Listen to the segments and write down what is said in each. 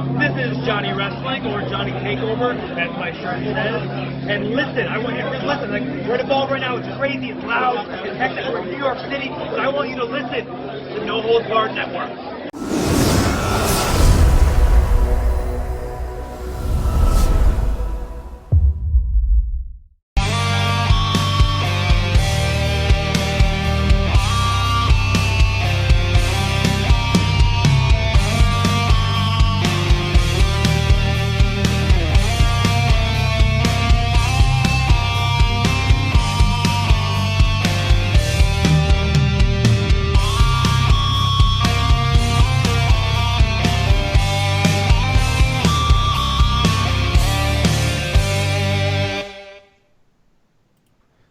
This is Johnny Wrestling, or Johnny Takeover, as my shirt says. And listen, I want you to listen. Like, we're involved right now. It's crazy, it's loud, it's hectic. We're in New York City, but I want you to listen to No Holds Barred Network.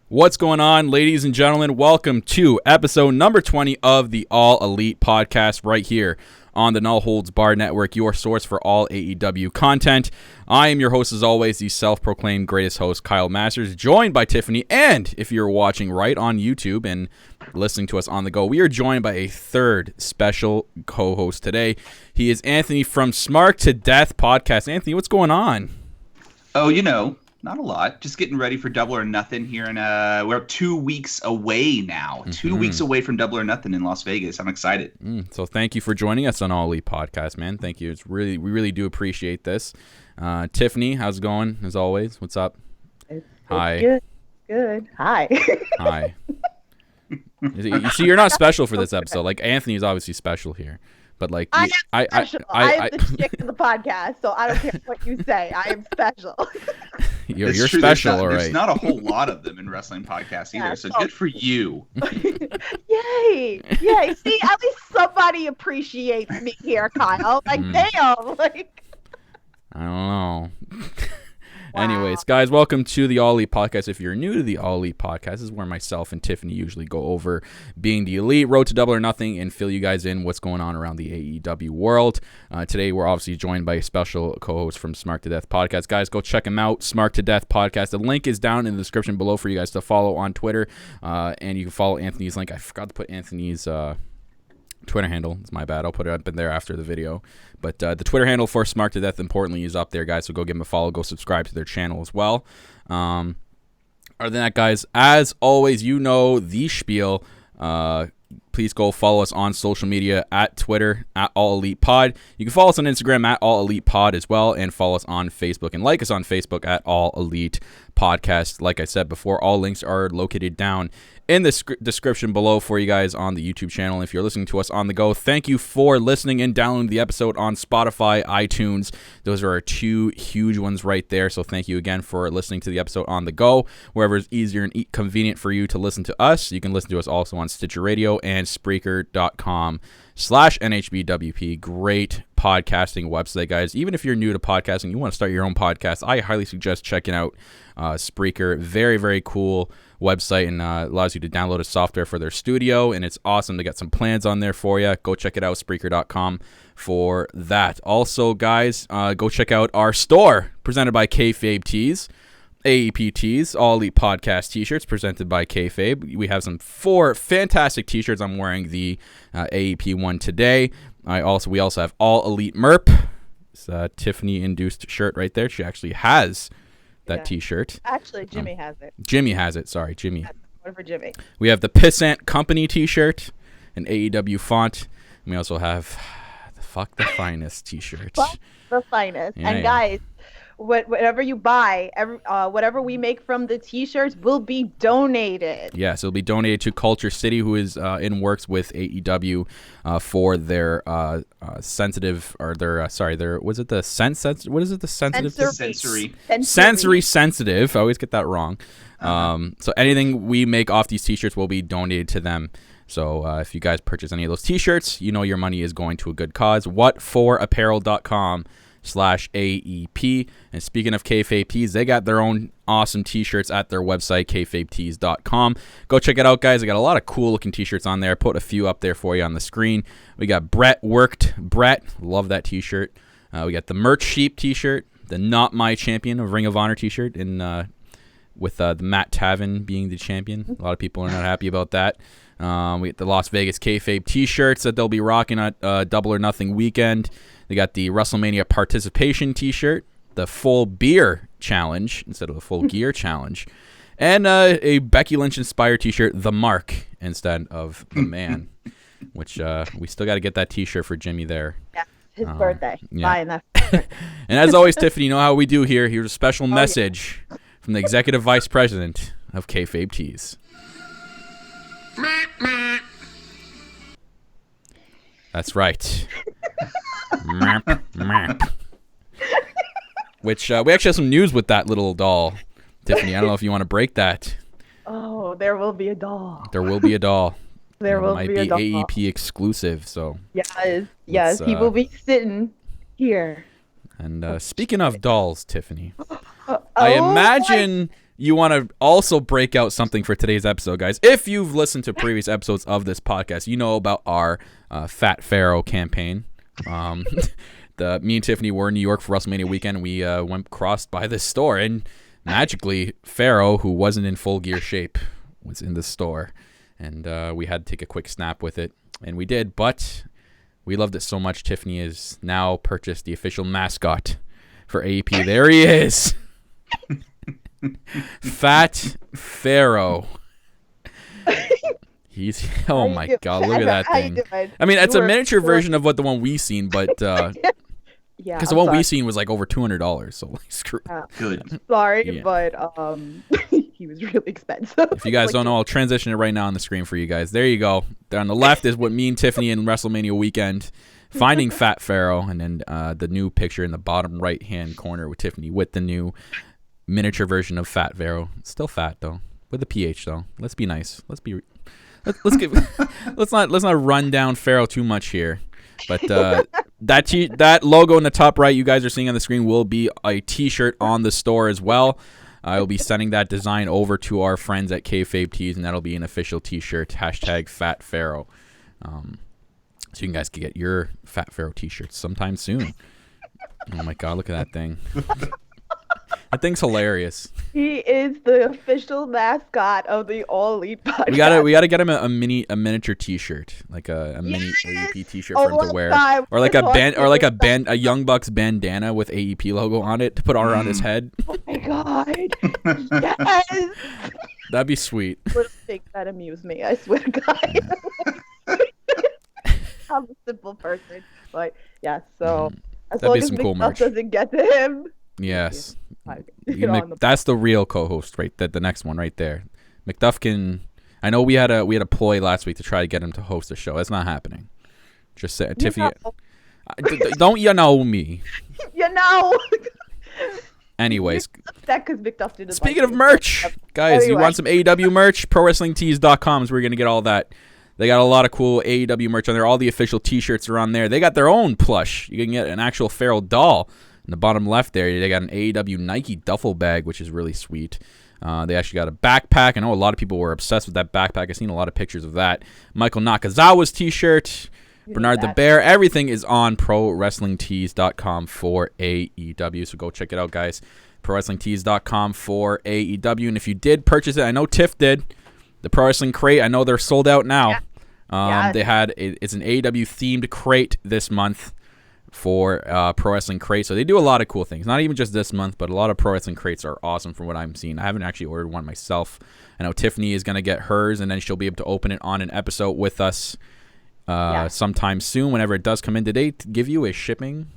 What's going on, ladies and gentlemen? Welcome to episode number 20 of the All Elite Podcast right here on the No Holds Barred Network, your source for all AEW content. I am your host, as always, the self-proclaimed greatest host, Kyle Masters, joined by Tiffany. And if you're watching right on YouTube and listening to us on the go, we are joined by a third special co-host today. He is Anthony from Smark To Death Podcast. Anthony, what's going on? Oh, not a lot. Just getting ready for Double or Nothing here, and we're 2 weeks away now. 2 weeks away from Double or Nothing in Las Vegas. I'm excited. So thank you for joining us on All Elite Podcast, man. Thank you. We really do appreciate this. Tiffany, how's it going? As always, what's up? Hi. Good. Hi. Hi. You see, you're not special for this episode. Like, Anthony is obviously special here. But like, I am special. I am the chick of the podcast, so I don't care what you say. I am special. You're special, all right. There's not a whole lot of them in wrestling podcasts either, so good for you. Yay! See, at least somebody appreciates me here, Kyle. Like, damn. Like, I don't know. Wow. Anyways, guys, welcome to the All Elite Podcast. If you're new to the All Elite Podcast, this is where myself and Tiffany usually go over being the elite, road to Double or Nothing, and fill you guys in what's going on around the AEW world. Today, we're obviously joined by a special co-host from Smark To Death Podcast. Guys, go check him out, Smark To Death Podcast. The link is down in the description below for you guys to follow on Twitter, and you can follow Anthony's link. I forgot to put Anthony's Twitter handle. It's my bad. I'll put it up in there after the video. But the Twitter handle for Smark To Death, importantly, is up there, guys. So go give them a follow. Go subscribe to their channel as well. Other than that, guys, as always, you know the spiel. Please go follow us on social media at Twitter, at All Elite Pod. You can follow us on Instagram at All Elite Pod as well, and follow us on Facebook and like us on Facebook at All Elite Podcast. Like I said before, all links are located down in the description below for you guys on the YouTube channel. If you're listening to us on the go, thank you for listening and downloading the episode on Spotify, iTunes. Those are our two huge ones right there. So thank you again for listening to the episode on the go. Wherever it's easier and convenient for you to listen to us, you can listen to us also on Stitcher Radio and Spreaker.com/NHBWP. Great podcasting website, guys. Even if you're new to podcasting, you want to start your own podcast, I highly suggest checking out Spreaker. Very, very cool website, and allows you to download a software for their studio, and it's awesome. They got some plans on there for you. Go check it out, Spreaker.com, for that. Also, guys, go check out our store presented by KayFabe Tees. AEP Tees, All Elite Podcast t-shirts presented by KayFabe. We have some 4 fantastic t-shirts. I'm wearing the AEP one today. We also have All Elite Merp. It's a Tiffany-induced shirt right there. She actually has that t-shirt. Actually, Jimmy has it. Jimmy has it. Sorry, Jimmy. One for Jimmy. We have the Pissant Company t-shirt, an AEW font. And we also have the Fuck the Finest t-shirt. Fuck the Finest. Yeah, and guys, whatever you buy, whatever we make from the t-shirts will be donated. Yes, it'll be donated to Culture City, who is in works with AEW for their sensitive, or their was it the sensory sensitive. I always get that wrong. So anything we make off these t-shirts will be donated to them. So if you guys purchase any of those t-shirts, you know your money is going to a good cause. whatforapparel.com/AEP. And speaking of KayFabe Tees, they got their own awesome t-shirts at their website, KayFabeTees.com. Go check it out, guys. They got a lot of cool looking t-shirts on there. Put a few up there for you on the screen. We got Brett, love that t-shirt. We got the Merch Sheep t-shirt, the Not My Champion of Ring of Honor t-shirt, and with the Matt Taven being the champion. A lot of people are not happy about that. We get the Las Vegas KayFabe t-shirts that they'll be rocking at Double or Nothing weekend. They got the WrestleMania participation T-shirt, the full beer challenge instead of the full gear challenge, and a Becky Lynch inspired T-shirt, the Mark instead of the Man, which we still got to get that T-shirt for Jimmy there. Yeah, his birthday. Yeah. Buying that. And as always, Tiffany, you know how we do here. Here's a special message from the Executive Vice President of KayFabe Tees. That's right. Which we actually have some news with that little doll, Tiffany. I don't know if you want to break that. Oh, there will be a doll. There will be a doll. There will might be a doll. AEP exclusive. So yes, he will be sitting here. And speaking of dolls, Tiffany, I imagine you want to also break out something for today's episode, guys. If you've listened to previous episodes of this podcast, you know about our Fat Pharaoh campaign. Me and Tiffany were in New York for WrestleMania weekend. We went crossed by this store, and magically, Pharaoh, who wasn't in full gear shape, was in the store. And we had to take a quick snap with it, and we did. But we loved it so much, Tiffany has now purchased the official mascot for AEP. There he is. Fat Pharaoh. He's my God, look at that thing. I mean, it's a miniature version of what the one we seen, but because the one we seen was like over $200, so like screw. Good. Sorry, but he was really expensive. If you guys don't know, I'll transition it right now on the screen for you guys. There you go. There on the left is what me and Tiffany in WrestleMania weekend finding Fat Pharaoh, and then the new picture in the bottom right hand corner with Tiffany with the new miniature version of Fat Pharaoh. Still fat though, with a PH though. Let's be nice. Let's not run down Pharaoh too much here. But that logo in the top right you guys are seeing on the screen will be a T-shirt on the store as well. I will be sending that design over to our friends at KayFabe Tees, and that'll be an official T-shirt. #Fat Pharaoh. So you guys can get your Fat Pharaoh T-shirts sometime soon. Oh my God, look at that thing. That thing's hilarious. He is the official mascot of the All Elite podcast. We gotta get him a miniature T-shirt, like a mini AEP T-shirt for him to wear, or like a Young Bucks bandana with AEP logo on it to put around his head. Oh my God! Yes. That'd be sweet. Little things that amuse me. I swear to God. I'm a simple person, but yeah. So as long as Big Stuff doesn't get to him. Yes. That's the real co-host, right? The next one right there. McDuff can. I know we had a ploy last week to try to get him to host a show. That's not happening. Just say, Tiffany. Don't you know me? You know. Anyways. That because McDuff didn't. Speaking of merch, guys, you want some AEW merch? ProWrestlingTees.com is where you're gonna get all that. They got a lot of cool AEW merch on there. All the official T-shirts are on there. They got their own plush. You can get an actual Pharaoh doll. In the bottom left there, they got an AEW Nike duffel bag, which is really sweet. They actually got a backpack. I know a lot of people were obsessed with that backpack. I've seen a lot of pictures of that. Michael Nakazawa's T-shirt, Bernard the Bear. Everything is on ProWrestlingTees.com for AEW. So go check it out, guys. ProWrestlingTees.com for AEW. And if you did purchase it, I know Tiff did. The Pro Wrestling Crate, I know they're sold out now. Yeah. They had it's an AEW themed crate this month for Pro Wrestling Crate. So they do a lot of cool things. Not even just this month, but a lot of Pro Wrestling Crates are awesome from what I'm seeing. I haven't actually ordered one myself. I know Tiffany is going to get hers, and then she'll be able to open it on an episode with us sometime soon, whenever it does come in. Did they give you a shipping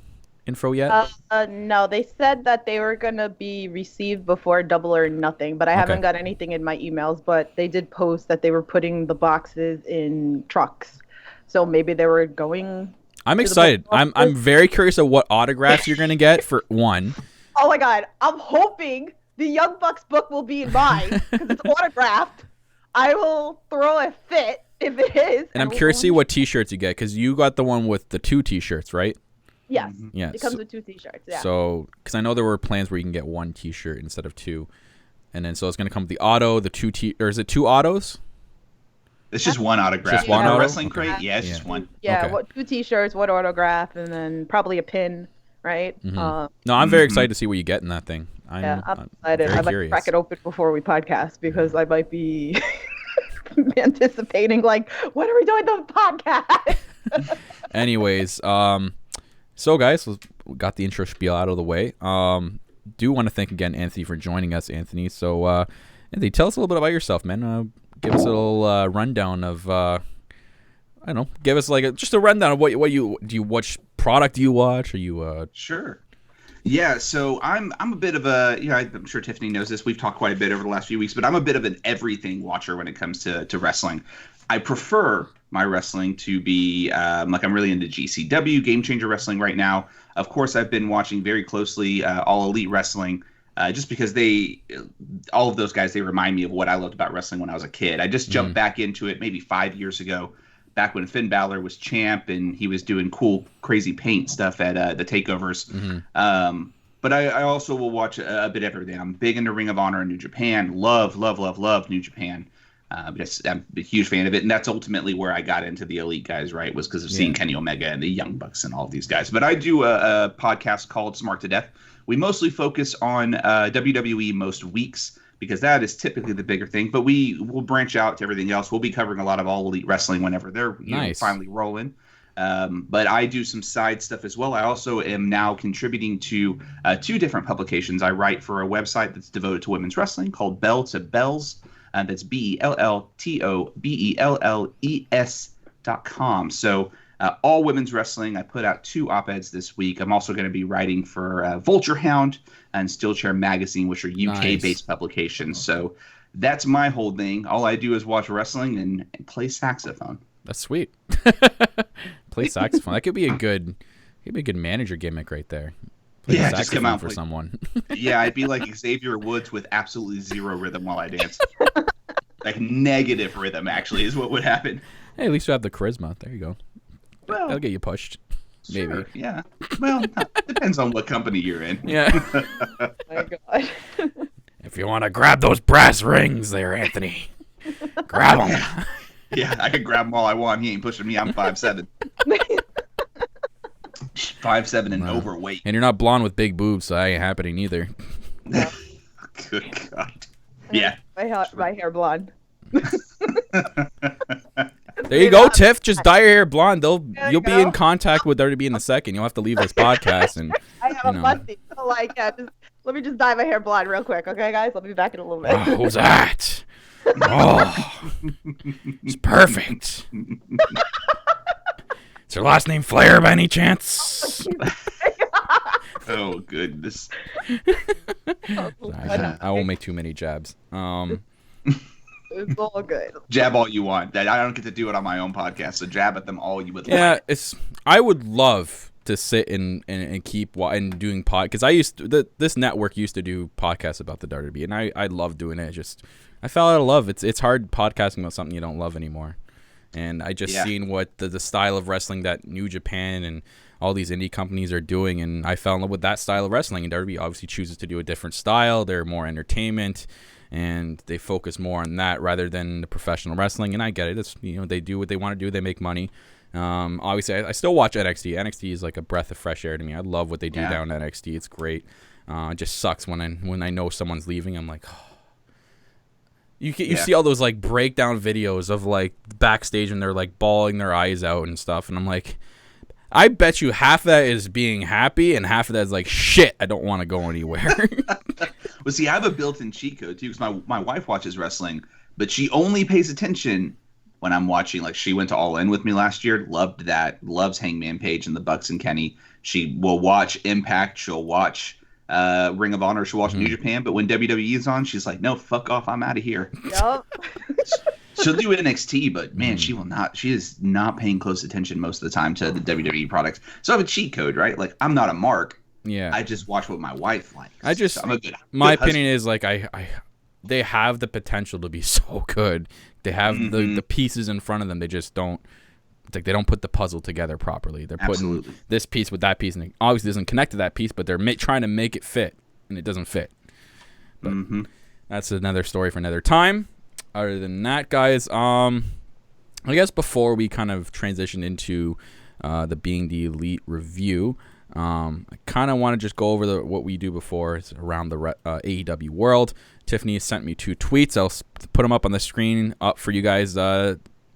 info yet? No, they said that they were going to be received before Double or Nothing, but I haven't got anything in my emails. But they did post that they were putting the boxes in trucks. So maybe they were going... I'm excited. I'm very curious of what autographs you're going to get for one. Oh my God. I'm hoping the Young Bucks book will be in mine because it's autographed. I will throw a fit if it is. And I'm curious to see what T-shirts you get because you got the one with the 2 T-shirts, right? Yes. Yeah. It comes with 2 T-shirts. Yeah. So, because I know there were plans where you can get 1 T-shirt instead of 2. And then so it's going to come with the auto, the 2 or is it 2 autos? It's just one autograph. Just one auto? Wrestling Crate? Yeah, it's just one. Yeah, 2 T-shirts, 1 autograph, and then probably a pin, right? Mm-hmm. No, I'm very excited to see what you get in that thing. I'm excited. I might crack it open before we podcast because I might be anticipating, like, what are we doing on the podcast? Anyways, So, guys, we got the intro spiel out of the way. Do want to thank again Anthony for joining us, Anthony. So, Anthony, tell us a little bit about yourself, man. Give us a little rundown of, I don't know, give us like just a rundown of what you watch product do you watch? Are you Sure. Yeah, so I'm a bit of a, I'm sure Tiffany knows this. We've talked quite a bit over the last few weeks, but I'm a bit of an everything watcher when it comes to wrestling. I prefer my wrestling to be like I'm really into GCW, Game Changer Wrestling right now. Of course, I've been watching very closely All Elite Wrestling just because all of those guys, they remind me of what I loved about wrestling when I was a kid. I just jumped back into it maybe 5 years ago, back when Finn Balor was champ and he was doing cool, crazy paint stuff at the takeovers. But I also will watch a bit of everything. I'm big into Ring of Honor and New Japan. Love New Japan. I'm a huge fan of it, and that's ultimately where I got into the Elite guys, right, was because of seeing Kenny Omega and the Young Bucks and all of these guys. But I do a podcast called Smark To Death. We mostly focus on WWE most weeks because that is typically the bigger thing, but we will branch out to everything else. We'll be covering a lot of All Elite Wrestling whenever they're finally rolling. But I do some side stuff as well. I also am now contributing to 2 different publications. I write for a website that's devoted to women's wrestling called Bell to Bells. That's BELLTOBELLES.com. So all women's wrestling. I put out 2 op-eds this week. I'm also going to be writing for Vulture Hound and Steel Chair Magazine, which are UK-based publications. So that's my whole thing. All I do is watch wrestling and play saxophone. That's sweet. Play saxophone. That could be a good manager gimmick right there. Play saxophone just come out for someone. Yeah, I'd be like Xavier Woods with absolutely zero rhythm while I dance. Like negative rhythm, actually, is what would happen. Hey, at least you have the charisma. There you go. Well, that'll get you pushed. Maybe. Sure, yeah. Well, depends on what company you're in. Yeah. Oh my God. If you want to grab those brass rings there, Anthony, grab them. Yeah, I could grab them all I want. He ain't pushing me. I'm 5'7". 5'7" and overweight. And you're not blonde with big boobs, so that ain't happening either. Good God. Yeah. My hair blonde. There you go, Tiff. Just dye your hair blonde. You'll be in contact with WWE in a second. You'll have to leave this podcast and. I have a bunty, so let me just dye my hair blonde real quick, okay, guys? I'll be back in a little bit. Oh, who's that? Oh, it's perfect. Is her last name Flair by any chance? Oh, goodness. I won't make too many jabs. It's all good. Jab all you want. I don't get to do it on my own podcast, so jab at them all you would like. Yeah, I would love to sit and keep doing because this network used to do podcasts about the WWE, and I love doing it. I fell out of love. It's hard podcasting about something you don't love anymore. And I just seen what the style of wrestling that New Japan and all these indie companies are doing, and I fell in love with that style of wrestling. And WWE obviously chooses to do a different style. They're more entertainment, and they focus more on that rather than the professional wrestling. And I get it. It's they do what they want to do. They make money. Obviously, I still watch NXT. NXT is like a breath of fresh air to me. I love what they do down at NXT. It's great. It just sucks when I know someone's leaving. I'm like, oh. You see all those like breakdown videos of like backstage and they're like bawling their eyes out and stuff, and I'm like, I bet you half of that is being happy and half of that is like, shit, I don't want to go anywhere. Well, see, I have a built-in cheat code too because my wife watches wrestling, but she only pays attention when I'm watching. Like, she went to All In with me last year, loved that, loves Hangman Page and the Bucks and Kenny. She will watch Impact, she'll watch Ring of Honor, she'll watch New Japan, but when WWE is on, she's like, no, fuck off, I'm out of here. Yep. She'll do NXT, but man, she is not paying close attention most of the time to the WWE products. So I have a cheat code, right? Like, I'm not a mark. Yeah. I just watch what my wife likes. I'm a good opinion is like they have the potential to be so good. They have the pieces in front of them. They just don't. It's like they don't put the puzzle together properly. They're putting this piece with that piece, and it obviously doesn't connect to that piece, but they're trying to make it fit, and it doesn't fit. But that's another story for another time. Other than that, guys, I guess before we kind of transition into the Being the Elite review, I kind of want to just go over what we do before. It's around the AEW world. Tiffany has sent me 2 tweets. I'll put them up on the screen up for you guys.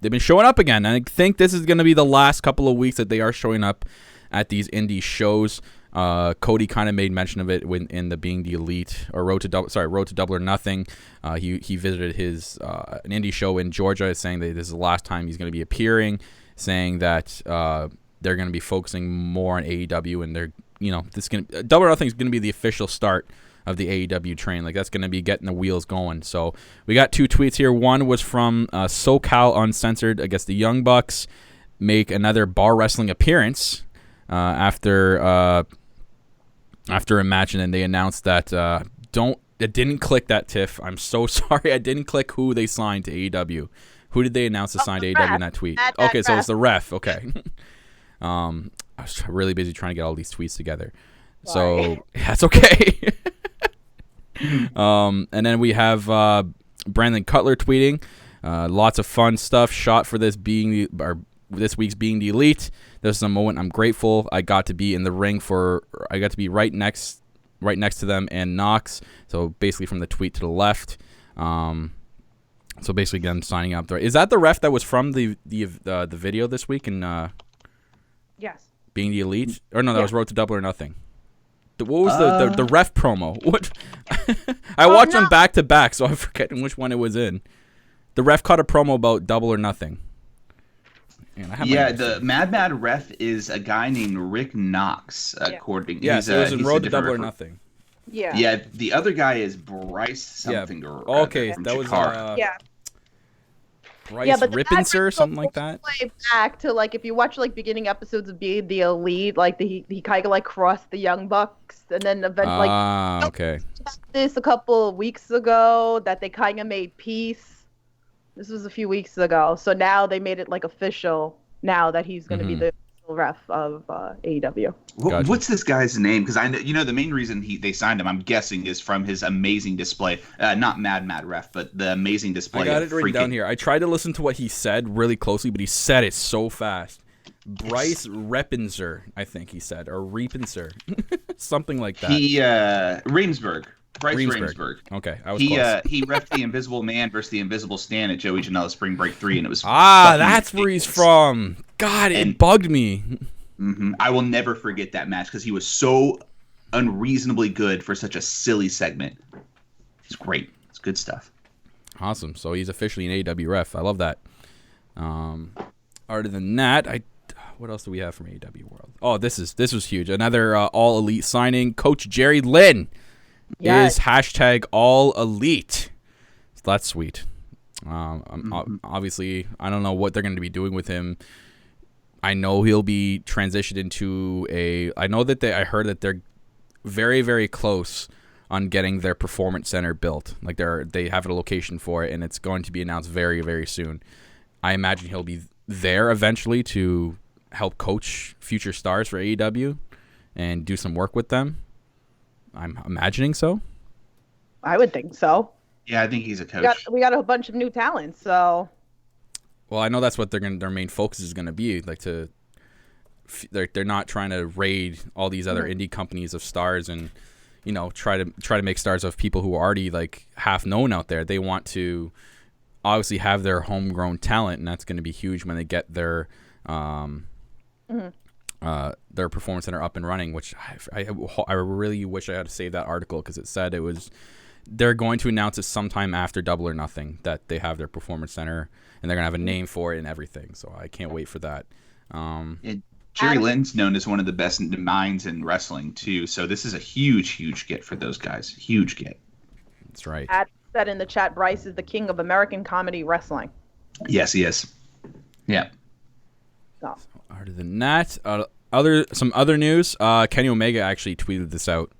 They've been showing up again. I think this is going to be the last couple of weeks that they are showing up at these indie shows. Cody kind of made mention of it in the Being the Elite or Road to Double or Nothing. He visited his an indie show in Georgia, saying that this is the last time he's going to be appearing, saying that they're going to be focusing more on AEW, and they're Double or Nothing is going to be the official start of the AEW train. Like, that's going to be getting the wheels going. So we got 2 tweets here. One was from SoCal Uncensored. I guess the Young Bucks make another bar wrestling appearance after a match, and then they announced that it didn't click that, Tiff. I'm so sorry. I didn't click who they signed to AEW. Who did they announce to sign to AEW in that tweet? Okay, so it's the ref. Okay. I was really busy trying to get all these tweets together. So that's okay. And then we have Brandon Cutler tweeting. Lots of fun stuff shot for this week's Being the Elite. This is a moment I'm grateful I got to be in the ring for. I got to be right next to them and Knox. So basically from the tweet to the left. So basically them signing up there. Is that the ref that was from the video this week in Yes. Being the Elite? Or no, that was Road to Double or Nothing. What was the ref promo? What? I watched them back to back, so I'm forgetting which one it was in. The ref caught a promo about Double or Nothing. The Mad Ref is a guy named Rick Knox, according. Yeah, so it was in Road to Double or Nothing. Yeah. Yeah, the other guy is Bryce something. Yeah. Or okay, that was Bryce Rippenser or something like that. Way back to like if you watch like beginning episodes of Being the Elite, like he kind of like crossed the Young Bucks, and then eventually okay. This a couple of weeks ago that they kind of made peace. This was a few weeks ago, so now they made it like official. Now that he's going to be the ref of AEW. Gotcha. What's this guy's name? Because I know, the main reason they signed him, I'm guessing, is from his amazing display. Not Mad Ref, but the amazing display. I got it written down here. I tried to listen to what he said really closely, but he said it so fast. Bryce Rippenser, I think he said, or Rippenser, something like that. Ramsberg. Bryce Ramsberg. Okay, I was close. He reffed the Invisible Man versus the Invisible Stan at Joey Janela Spring Break 3, and it was that's where he's from. God, it bugged me. I will never forget that match because he was so unreasonably good for such a silly segment. It's great. It's good stuff. Awesome. So he's officially an AEW ref. I love that. Other than that, what else do we have from AEW World? Oh, this was huge. Another All Elite signing. Coach Jerry Lynn is hashtag All Elite. So that's sweet. Obviously, I don't know what they're going to be doing with him. I know he'll be transitioned into I heard that they're very, very close on getting their performance center built. Like they have a location for it, and it's going to be announced very, very soon. I imagine he'll be there eventually to help coach future stars for AEW and do some work with them. I'm imagining so. I would think so. Yeah, I think he's a coach. We got a bunch of new talents, so. Well, I know that's what their main focus is going to be. Like they're not trying to raid all these other indie companies of stars and try to make stars of people who are already like half known out there. They want to obviously have their homegrown talent, and that's going to be huge when they get their performance center up and running. Which I really wish I had saved that article because it said they're going to announce it sometime after Double or Nothing that they have their performance center and they're gonna have a name for it and everything. So I can't wait for that. Jerry Lynn's known as one of the best minds in wrestling too. So this is a huge get for those guys. Huge get. That's right. Ad said in the chat, Bryce is the king of American comedy wrestling. Yes, he is. Yeah. So. Other than that, some other news. Kenny Omega actually tweeted this out.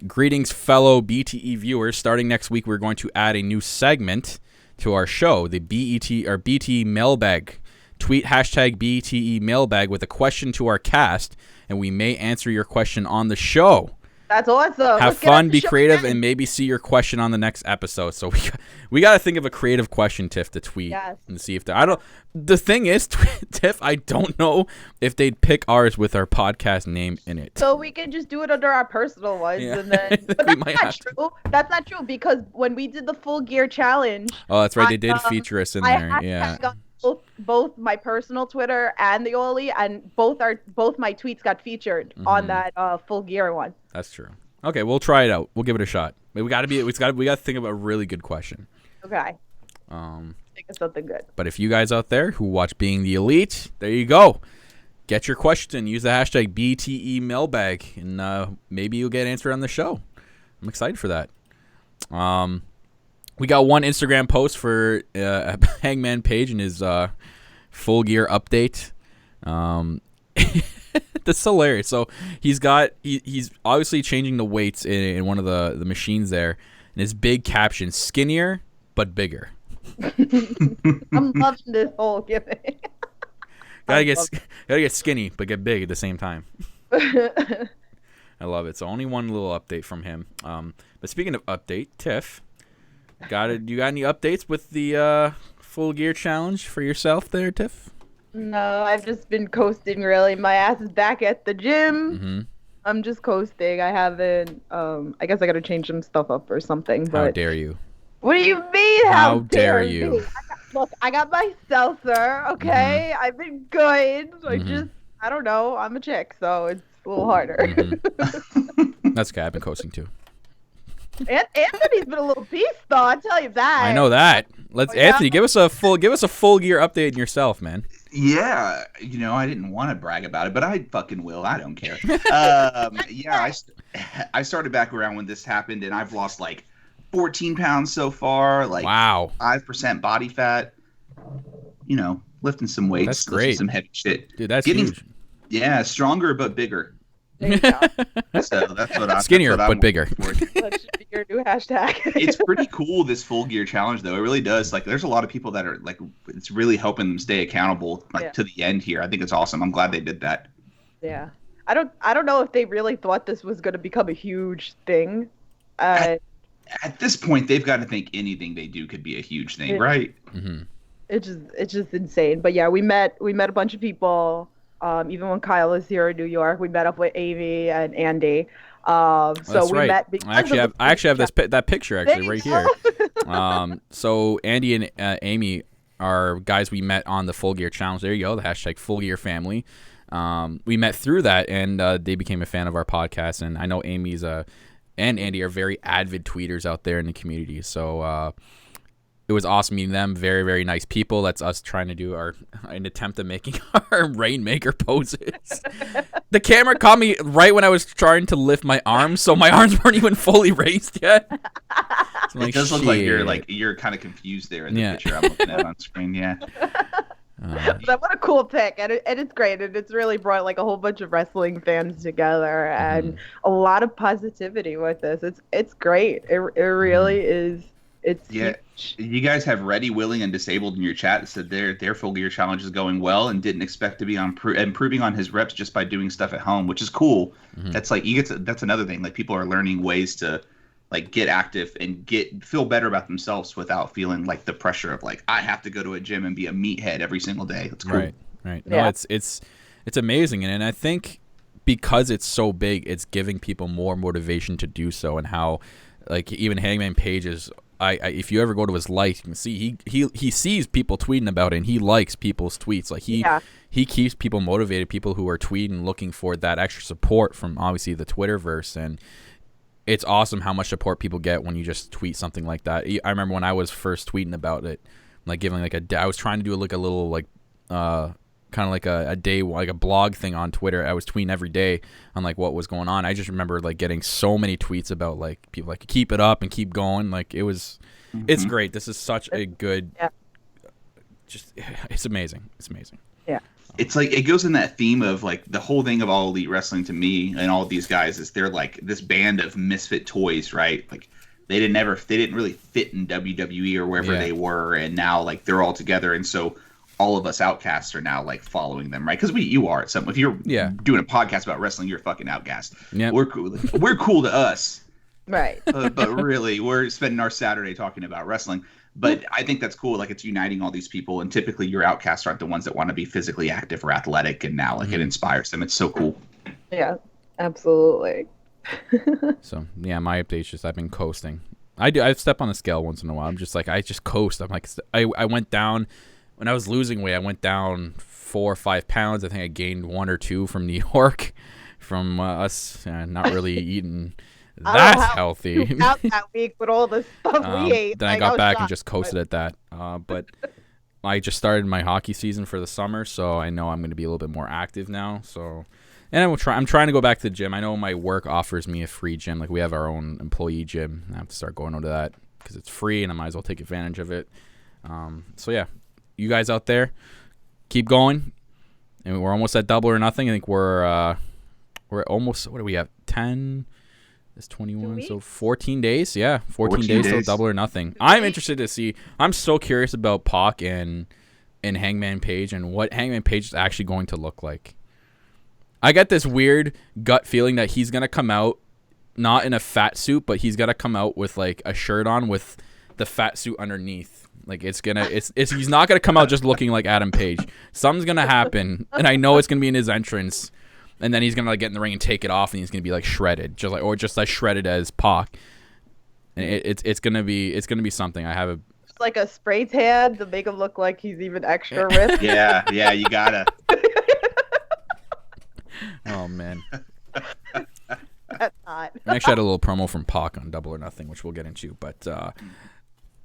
Greetings, fellow BTE viewers. Starting next week, we're going to add a new segment to our show, the BTE Mailbag. Tweet hashtag BTE Mailbag with a question to our cast, and we may answer your question on the show. That's awesome. Have fun, be creative, and maybe see your question on the next episode. So we got to think of a creative question, Tiff, to tweet and see if the thing is, Tiff, I don't know if they'd pick ours with our podcast name in it. So we can just do it under our personal ones, and then. But that's not true. That's not true because when we did the Full Gear Challenge. Oh, that's right. They did feature us in there. Yeah. both my personal Twitter and the Oli, and both my tweets got featured on that Full Gear one. That's true. Okay, we'll try it out. We'll give it a shot. We got to think of a really good question. Okay. Think of something good. But if you guys out there who watch Being the Elite, there you go. Get your question. Use the hashtag BTE mailbag, and maybe you'll get answered on the show. I'm excited for that. We got one Instagram post for Hangman Page and his Full Gear update. That's hilarious. So he's obviously changing the weights in one of the machines there, and his big caption: skinnier but bigger. I'm loving this whole gimmick. gotta get skinny but get big at the same time. I love it. So only one little update from him. But speaking of update, Tiff, you got any updates with the Full Gear challenge for yourself there, Tiff? No, I've just been coasting. Really, my ass is back at the gym. Mm-hmm. I'm just coasting. I haven't. I guess I got to change some stuff up or something. But how dare you? What do you mean? How dare you? I got my seltzer. Okay, I've been good. I don't know. I'm a chick, so it's a little harder. That's okay. I've been coasting too. Anthony's been a little beast, though. I'll tell you that. I know that. Anthony, give us a Full Gear update in yourself, man. Yeah, I didn't want to brag about it, but I fucking will. I don't care. I started back around when this happened, and I've lost like 14 pounds so far. Like, wow, 5% body fat. Lifting some weights. That's great. Some heavy shit. Dude, that's huge. Yeah, stronger but bigger. There you go. So that's what skinnier but bigger. That should be your new hashtag. It's pretty cool, this Full Gear challenge, though. It really does. Like, there's a lot of people that are like, it's really helping them stay accountable, to the end here. I think it's awesome. I'm glad they did that. Yeah, I don't know if they really thought this was going to become a huge thing. At this point, they've got to think anything they do could be a huge thing, right? Mm-hmm. It's just insane. But yeah, we met a bunch of people. Even when Kyle was here in New York, we met up with Amy and Andy. That's right. I actually have that picture right here. So Andy and Amy are guys we met on the Full Gear challenge. There you go, the hashtag Full Gear family. We met through that, and they became a fan of our podcast. And I know Amy's and Andy are very avid tweeters out there in the community. So it was awesome meeting them. Very, very nice people. That's us trying to do an attempt at making our Rainmaker poses. The camera caught me right when I was trying to lift my arms, so my arms weren't even fully raised yet. So it does look like you're kind of confused there in the picture I'm looking at on screen. Yeah. What a cool pick, and it's great, and it's really brought like a whole bunch of wrestling fans together, and a lot of positivity with this. It's great. It really is. It's huge. You guys have Ready, Willing, and Disabled in your chat that said their Full Gear challenge is going well and didn't expect to be improving on his reps just by doing stuff at home, which is cool. That's like that's another thing. Like, people are learning ways to like get active and feel better about themselves without feeling like the pressure of like, I have to go to a gym and be a meathead every single day. It's cool. Right. No, it's amazing, and I think because it's so big, it's giving people more motivation to do so, and how like even Hangman Page is. If you ever go to his likes, you can see he sees people tweeting about it, and he likes people's tweets. Like he keeps people motivated, people who are tweeting, looking for that extra support from obviously the Twitterverse, and it's awesome how much support people get when you just tweet something like that. I remember when I was first tweeting about it, like giving like I was trying to do like a little like kind of like a day, like a blog thing on Twitter. I was tweeting every day on like what was going on. I just remember like getting so many tweets about like people like keep it up and keep going. Like it was, it's great. This is such a good, just it's amazing. It's amazing. Yeah. It's like it goes in that theme of like the whole thing of All Elite Wrestling to me and all of these guys is they're like this band of misfit toys, right? Like they didn't really fit in WWE or wherever they were, and now like they're all together, and so all of us outcasts are now like following them, right? Because you are at some. If you're doing a podcast about wrestling, you're a fucking outcast. Yeah, we're cool. We're cool to us, right? But really, we're spending our Saturday talking about wrestling. But I think that's cool. Like it's uniting all these people, and typically your outcasts aren't the ones that want to be physically active or athletic, and now like it inspires them. It's so cool. Yeah, absolutely. So yeah, my update's just I've been coasting. I step on a scale once in a while. I'm just like I just coast. I'm like I went down. when I was losing weight, I went down 4 or 5 pounds. I think I gained 1 or 2 from New York, from us not really eating that healthy. Out that week with all the stuff we ate. Then I got back and just coasted at that. But I just started my hockey season for the summer, so I know I'm going to be a little bit more active now. So, and I'm trying to go back to the gym. I know my work offers me a free gym. Like, we have our own employee gym. I have to start going over that because it's free, and I might as well take advantage of it. So yeah, you guys out there, keep going. And we're almost at double or nothing. I think we're almost. What do we have? 10. It's 21, so 14 days. Yeah, 14 days till double or nothing. I'm interested to see. I'm so curious about Pac and Hangman Page and what Hangman Page is actually going to look like. I got this weird gut feeling that he's gonna come out not in a fat suit, but he's gotta come out with like a shirt on with the fat suit underneath. Like he's not gonna come out just looking like Adam Page. Something's gonna happen, and I know it's gonna be in his entrance. And then he's gonna like get in the ring and take it off, and he's gonna be like shredded, just as shredded as Pac. And it's gonna be something. I have it's like a spray tan to make him look like he's even extra ripped. Yeah, you gotta. Oh man. That's hot. I actually had a little promo from Pac on Double or Nothing, which we'll get into. But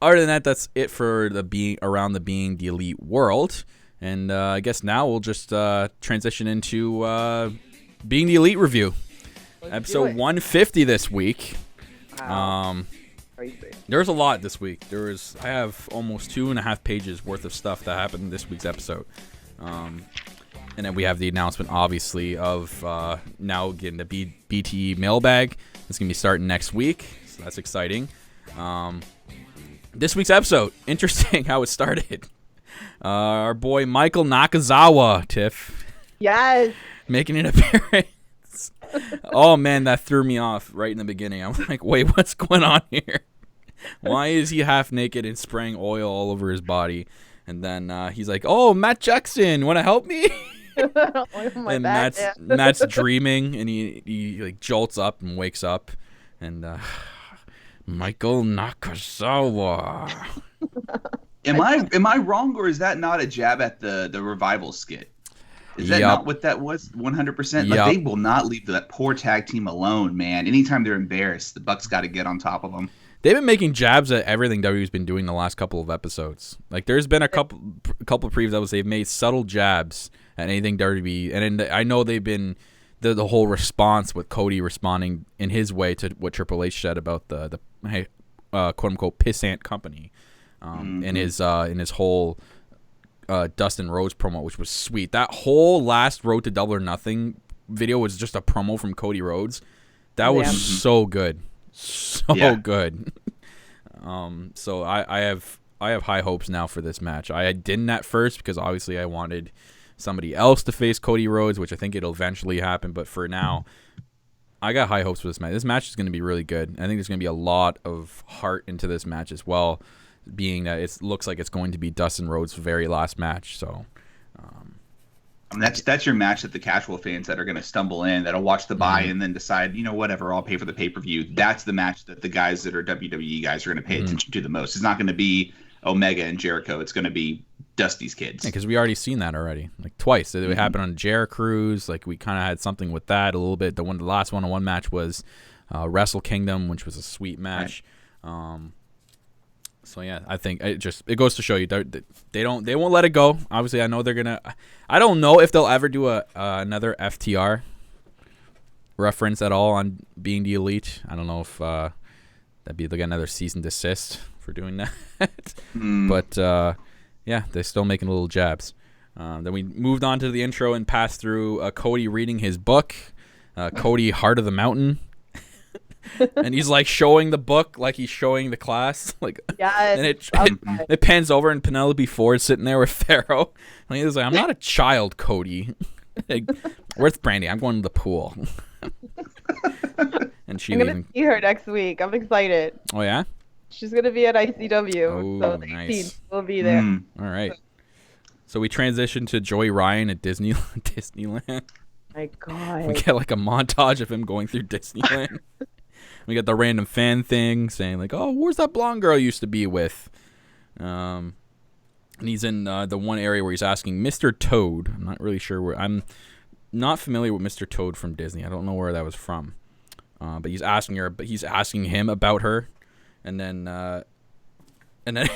other than that, that's it for the Being the Elite world. And I guess now we'll just transition into Being the Elite review. Episode 150 this week. Wow. Crazy. There's a lot this week. I have almost 2.5 pages worth of stuff that happened in this week's episode. And then we have the announcement, obviously, of now getting the BTE mailbag. It's going to be starting next week, so that's exciting. This week's episode, interesting how it started. Our boy Michael Nakazawa, Tiff. Yes. Making an appearance. Oh, man, that threw me off right in the beginning. I'm like, wait, what's going on here? Why is he half naked and spraying oil all over his body? And then he's like, oh, Matt Jackson, want to help me? And Matt's dreaming, and he like jolts up and wakes up. And Michael Nakazawa. Am I wrong, or is that not a jab at the revival skit? Is that not what that was? 100%. Like, they will not leave that poor tag team alone, man. Anytime they're embarrassed, the Bucks got to get on top of them. They've been making jabs at everything WWE's been doing the last couple of episodes. Like, there's been a couple of previews that they've made subtle jabs at anything WWE, and I know they've been the whole response with Cody responding in his way to what Triple H said about the quote unquote pissant company. In his whole Dustin Rhodes promo, which was sweet. That whole last Road to Double or Nothing video was just a promo from Cody Rhodes. That was so good, good. So I have high hopes now for this match. I didn't at first because obviously I wanted somebody else to face Cody Rhodes, which I think it'll eventually happen. But for now, I got high hopes for this match. This match is going to be really good. I think there's going to be a lot of heart into this match as well, being that it looks like it's going to be Dustin Rhodes' very last match. So that's your match that the casual fans that are going to stumble in, that'll watch the buy and then decide, whatever, I'll pay for the pay-per-view. That's the match that the guys that are WWE guys are going to pay attention to the most. It's not going to be Omega and Jericho. It's going to be Dusty's kids. Yeah, because we already seen that already, like twice. It happened on Jericho's. Like, we kind of had something with that a little bit. The last one-on-one match was Wrestle Kingdom, which was a sweet match. Right. So yeah, I think it goes to show you they won't let it go. Obviously, I know they're gonna. I don't know if they'll ever do another FTR reference at all on Being the Elite. I don't know if that'd be like another cease and desist for doing that. But yeah, they're still making little jabs. Then we moved on to the intro and passed through Cody reading his book, Cody Heart of the Mountain. And he's like showing the book like he's showing the class, like, yes, and it pans over and Penelope Ford sitting there with Pharaoh, and he's like, "I'm not a child, Cody. Like, where's Brandy? I'm going to the pool." And I'm gonna see her next week. I'm excited. Oh yeah, she's gonna be at ICW, so the 18th will be there. All right. So we transition to Joey Ryan at Disneyland. My God. We get like a montage of him going through Disneyland. We got the random fan thing saying like, "Oh, where's that blonde girl you used to be with?" And And he's in the one area where he's asking Mr. Toad. I'm not really sure where. I'm not familiar with Mr. Toad from Disney. I don't know where that was from. But he's asking her. But he's asking him about her, and then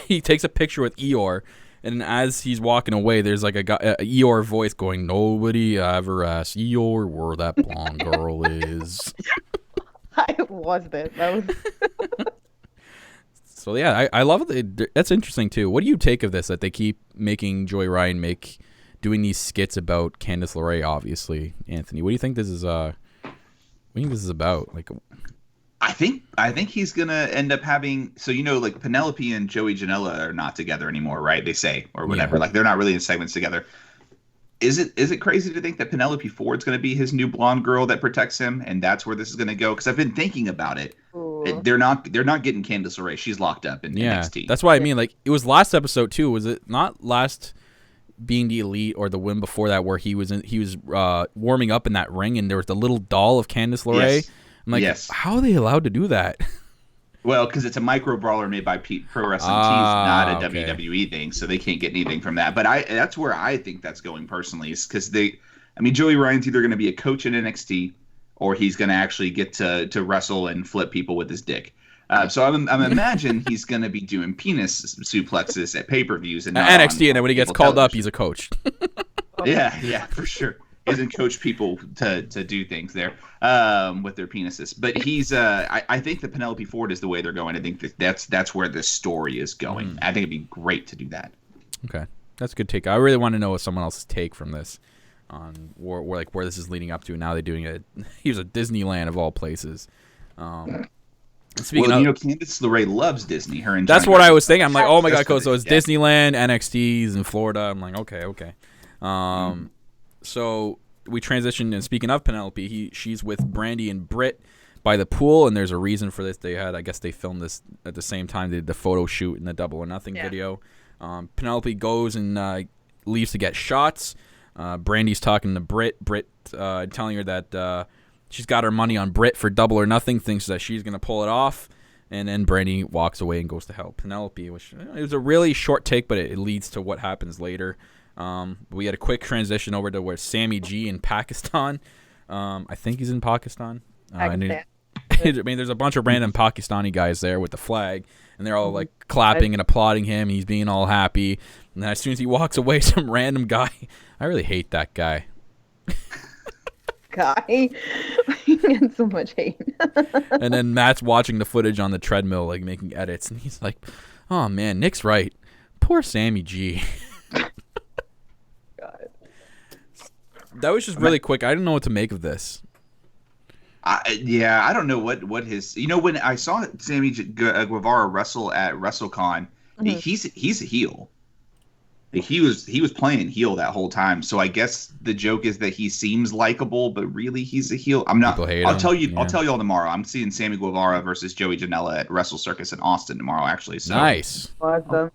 he takes a picture with Eeyore. And as he's walking away, there's like a Eeyore voice going, "Nobody ever asked Eeyore where that blonde girl is." I was this. That was. So yeah, I love it. That's interesting too. What do you take of this? That they keep making Joey Ryan doing these skits about Candice LeRae? Obviously, Anthony. What do you think this is? What do you think this is about? Like, I think he's gonna end up having, so like Penelope and Joey Janela are not together anymore, right? They say, or whatever. Yeah. Like they're not really in segments together. Is it crazy to think that Penelope Ford's gonna be his new blonde girl that protects him, and that's where this is gonna go? Because I've been thinking about it. Ooh. They're not getting Candice LeRae. She's locked up in NXT. That's why I mean, like, it was last episode too. Was it not last Being the Elite or the win before that where he was warming up in that ring and there was the little doll of Candice LeRae? Yes. I'm like, how are they allowed to do that? Well, because it's a micro brawler made by Pro Wrestling Tees, not a okay. WWE thing, so they can't get anything from that. But that's where I think that's going personally, is because Joey Ryan's either going to be a coach in NXT or he's going to actually get to wrestle and flip people with his dick. So I'm imagine he's going to be doing penis suplexes at pay-per-views and not NXT, and then when he gets called up, he's a coach. Yeah, for sure. He doesn't coach people to do things there with their penises. But he's I think that Penelope Ford is the way they're going. I think that's where the story is going. I think it'd be great to do that. Okay, that's a good take. I really want to know what someone else's take from this on where this is leading up to. Now they're doing it. He was a Disneyland of all places. Speaking of, Candice LeRae loves Disney. Her and that's Johnny what I Gargano. was thinking. I'm like, oh my god, That's so it's yeah. Disneyland, NXT's in Florida. I'm like, okay. So we transitioned, and speaking of Penelope, she's with Brandy and Britt by the pool, and there's a reason for this. I guess they filmed this at the same time they did the photo shoot and the Double or Nothing video. Penelope goes and leaves to get shots. Brandy's talking to Britt. Britt telling her that she's got her money on Britt for Double or Nothing, thinks that she's going to pull it off. And then Brandy walks away and goes to help Penelope, which it was a really short take, but it leads to what happens later. We had a quick transition over to where Sammy G in Pakistan. I think he's in Pakistan. I mean, there's a bunch of random Pakistani guys there with the flag, and they're all like clapping and applauding him. He's being all happy. And then as soon as he walks away, some random guy. I really hate that guy. Guy, he gets so much hate. And then Matt's watching the footage on the treadmill, like making edits, and he's like, "Oh man, Nick's right. Poor Sammy G." God. That was just really quick. I didn't know what to make of this. I don't know what his. When I saw Sammy Guevara wrestle at WrestleCon, he's a heel. He was playing heel that whole time. So I guess the joke is that he seems likable, but really he's a heel. I'm not. I'll tell you all tomorrow. I'm seeing Sammy Guevara versus Joey Janela at Wrestle Circus in Austin tomorrow. Actually, so Nice. Awesome.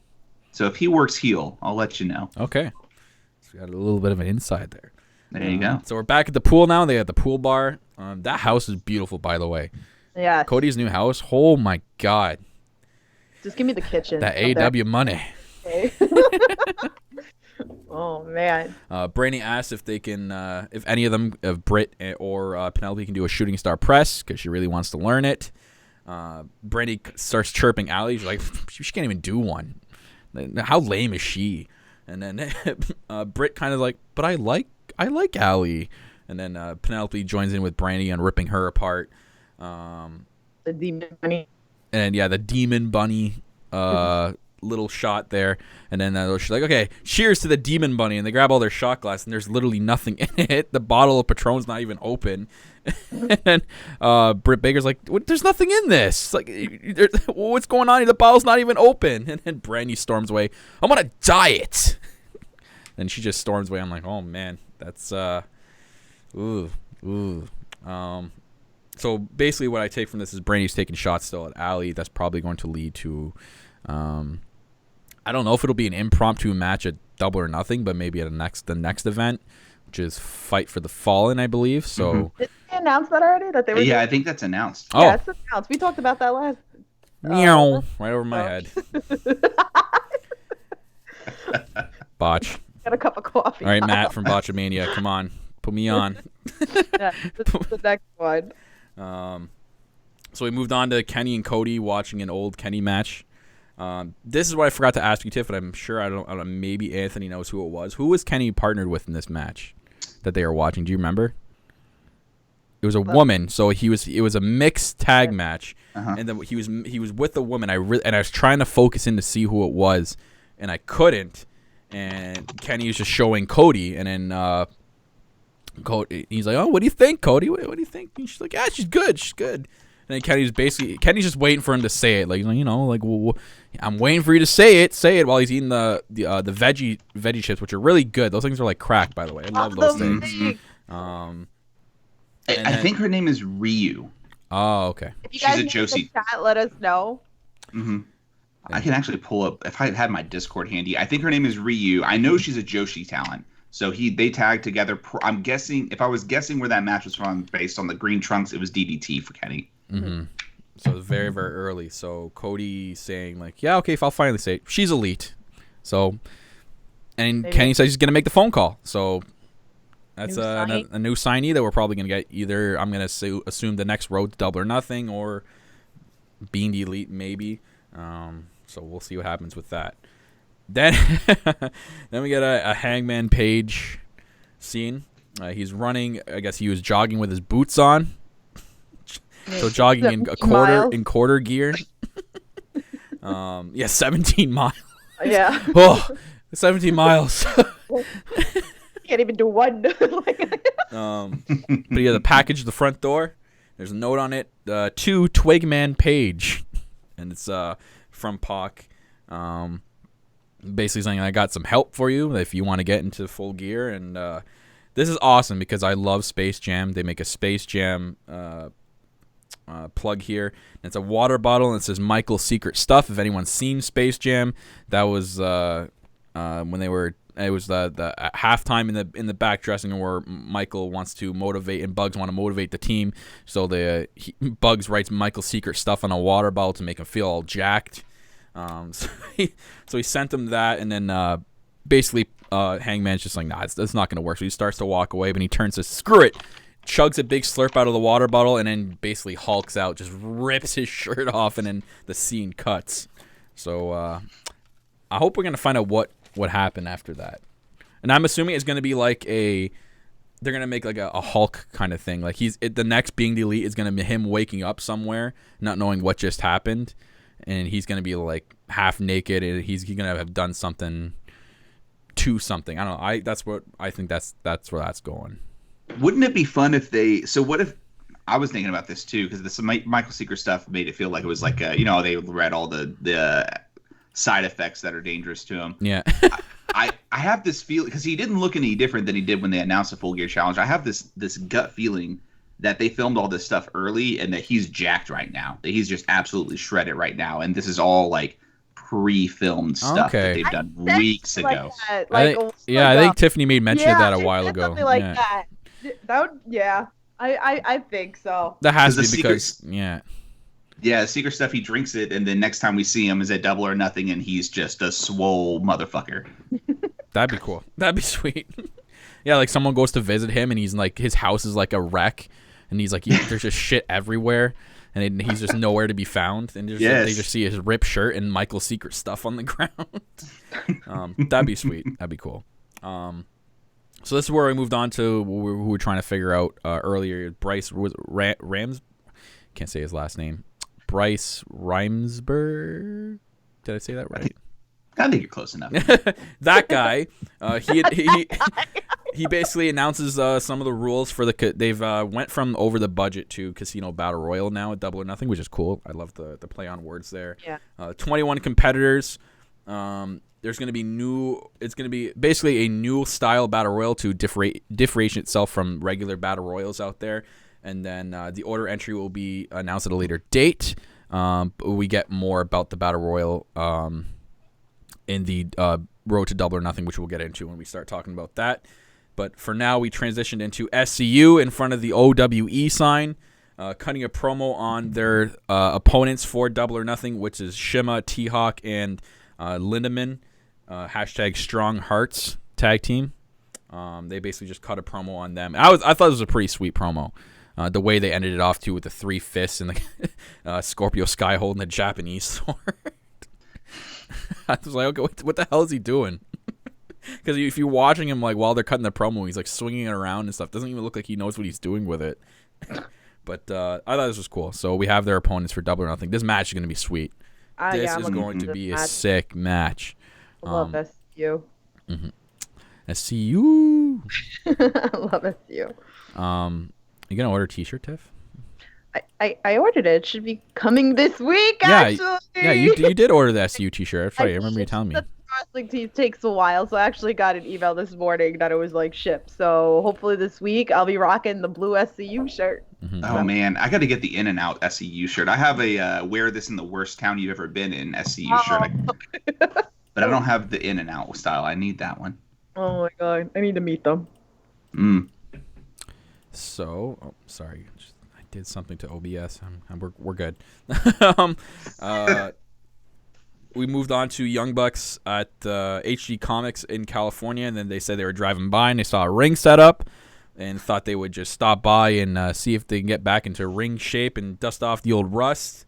So if he works heel, I'll let you know. Okay. So we got a little bit of an inside there. There you go. So we're back at the pool now. They have the pool bar. That house is beautiful, by the way. Yeah. Cody's new house. Oh my God. Just give me the kitchen. That AEW money. Okay. Oh man. Brandy asks if they can, if any of them, if Britt or Penelope can do a shooting star press because she really wants to learn it. Brandy starts chirping Allie. She's like, she can't even do one. How lame is she? And then Britt kind of like, but I like Allie. And then Penelope joins in with Brandy on ripping her apart. The demon bunny. And yeah, the demon bunny little shot there. And then she's like, okay, cheers to the demon bunny. And they grab all their shot glass, and there's literally nothing in it. The bottle of Patron's not even open. And then Britt Baker's like, there's nothing in this. Like, what's going on here? The bottle's not even open. And then Brandy storms away. I'm on a diet. And she just storms away. I'm like, oh man, that's ooh. So basically what I take from this is Brandy's taking shots still at Allie. That's probably going to lead to I don't know if it'll be an impromptu match at Double or Nothing, but maybe at the next event, which is Fight for the Fallen, I believe. So Did they announce that already? That they were I think that's announced. Oh. Yeah, it's announced. We talked about that last. Meow, right over my head. Botch. Get a cup of coffee. All right, Matt from Botchamania, come on, put me on. Yeah, this is the next one. So we moved on to Kenny and Cody watching an old Kenny match. This is what I forgot to ask you, Tiff, but I'm sure I don't know, maybe Anthony knows who it was. Who was Kenny partnered with in this match that they were watching? Do you remember? It was a woman, so it was a mixed tag match, and then he was with a woman. I was trying to focus in to see who it was, and I couldn't. And Kenny was just showing Cody, and then Cody, he's like, "Oh, what do you think, Cody? What do you think?" And she's like, "Yeah, she's good. She's good." And then Kenny's just waiting for him to say it, like, you know, like, well, I'm waiting for you to say it while he's eating the veggie chips, which are really good. Those things are like crack, by the way. I love those things. I think her name is Ryu. Oh, okay. If you guys She's a Joshi. chat, let us know. Mm-hmm. I can actually pull up if I had my Discord handy. I think her name is Ryu. I know she's a Joshi talent. So they tagged together. I'm guessing, if I was guessing where that match was from, based on the green trunks, it was DDT for Kenny. Mm-hmm. So it was very, very early. So Cody saying like, "Yeah, okay, if I'll finally say it, she's elite." So, and maybe. Kenny says he's gonna make the phone call. So that's a new signee that we're probably gonna get. Either I'm gonna assume the next Road to Double or Nothing, or being the elite maybe. So we'll see what happens with that. Then we get a Hangman Page scene. He's running. I guess he was jogging with his boots on. So jogging in quarter gear. 17 miles. Yeah. 17 miles. Can't even do one. But he has a package at the front door. There's a note on it. To Twigman Page. And it's from Pac. Basically saying, I got some help for you if you want to get into full gear. And this is awesome because I love Space Jam. They make a Space Jam plug here. And it's a water bottle and it says Michael's Secret Stuff. If anyone's seen Space Jam, that was when they were. It was the halftime in the back dressing room where Michael wants to motivate and Bugs want to motivate the team. So Bugs writes Michael's Secret Stuff on a water bottle to make him feel all jacked. So he sent him that, and then basically Hangman's just like, nah, it's not going to work. So he starts to walk away, but he turns to screw it, chugs a big slurp out of the water bottle, and then basically hulks out, just rips his shirt off, and then the scene cuts. So I hope we're going to find out what happened after that. And I'm assuming it's going to be like they're going to make like a Hulk kind of thing. Like the next Being the Elite is going to be him waking up somewhere, not knowing what just happened. And he's going to be like half naked and he's going to have done something to something. I don't know. I think that's where that's going. Wouldn't it be fun if what if, I was thinking about this too, because this Michael Secret Stuff made it feel like it was like, they read all the side effects that are dangerous to him. Yeah. I have this feeling, because he didn't look any different than he did when they announced the Full Gear Challenge. I have this gut feeling that they filmed all this stuff early and that he's jacked right now, that he's just absolutely shredded right now, and this is all like pre-filmed stuff that they've done weeks ago. I think Tiffany made mention of that a while ago. Something like that. That would, I think so. That has to be because Yeah, Secret Stuff, he drinks it, and then next time we see him is at Double or Nothing, and he's just a swole motherfucker. That'd be cool. That'd be sweet. Yeah, like someone goes to visit him, and he's like, his house is like a wreck, and he's like, there's just shit everywhere, and he's just nowhere to be found, and they just see his ripped shirt and Michael's Secret Stuff on the ground. That'd be sweet. That'd be cool. So this is where we moved on to who we were trying to figure out earlier. Bryce Rams. Can't say his last name. Bryce Reimsberg. Did I say that right? I think you're close enough. That guy. He basically announces some of the rules for they've went from over the budget to Casino Battle Royal now at Double or Nothing, which is cool. I love the play on words there. Yeah. 21 competitors. There's going to be it's going to be basically a new style Battle Royal to differentiate itself from regular Battle Royals out there. And then the order entry will be announced at a later date. We get more about the Battle Royal in the Road to Double or Nothing, which we'll get into when we start talking about that. But for now, we transitioned into SCU in front of the OWE sign, cutting a promo on their opponents for Double or Nothing, which is Shima, T-Hawk, and Lindemann. hashtag Strong Hearts tag team. They basically just cut a promo on them. I thought it was a pretty sweet promo. The way they ended it off too with the 3 fists and the Scorpio Sky holding the Japanese sword. I was like, okay, what the hell is he doing? Because if you're watching him like while they're cutting the promo, he's like swinging it around and stuff. Doesn't even look like he knows what he's doing with it. But I thought this was cool. So we have their opponents for Double or Nothing. This match is going to be sweet. This is going to be a sick match. I love SCU. Mm-hmm. SCU. I love SCU. You gonna order a T-shirt, Tiff? I ordered it. It should be coming this week. Yeah, actually. yeah. You did order the SCU T-shirt. That's right. I remember you telling me. The wrestling team takes a while, so I actually got an email this morning that it was like shipped. So hopefully this week I'll be rocking the blue SCU shirt. Mm-hmm. Oh man, I got to get the In and Out SCU shirt. I have a wear this in the worst town you've ever been in SCU shirt, but I don't have the In and Out style. I need that one. Oh my god, I need to meet them. So, sorry, I did something to OBS. We're good. We moved on to Young Bucks at HG Comics in California, and then they said they were driving by and they saw a ring set up and thought they would just stop by and see if they can get back into ring shape and dust off the old rust.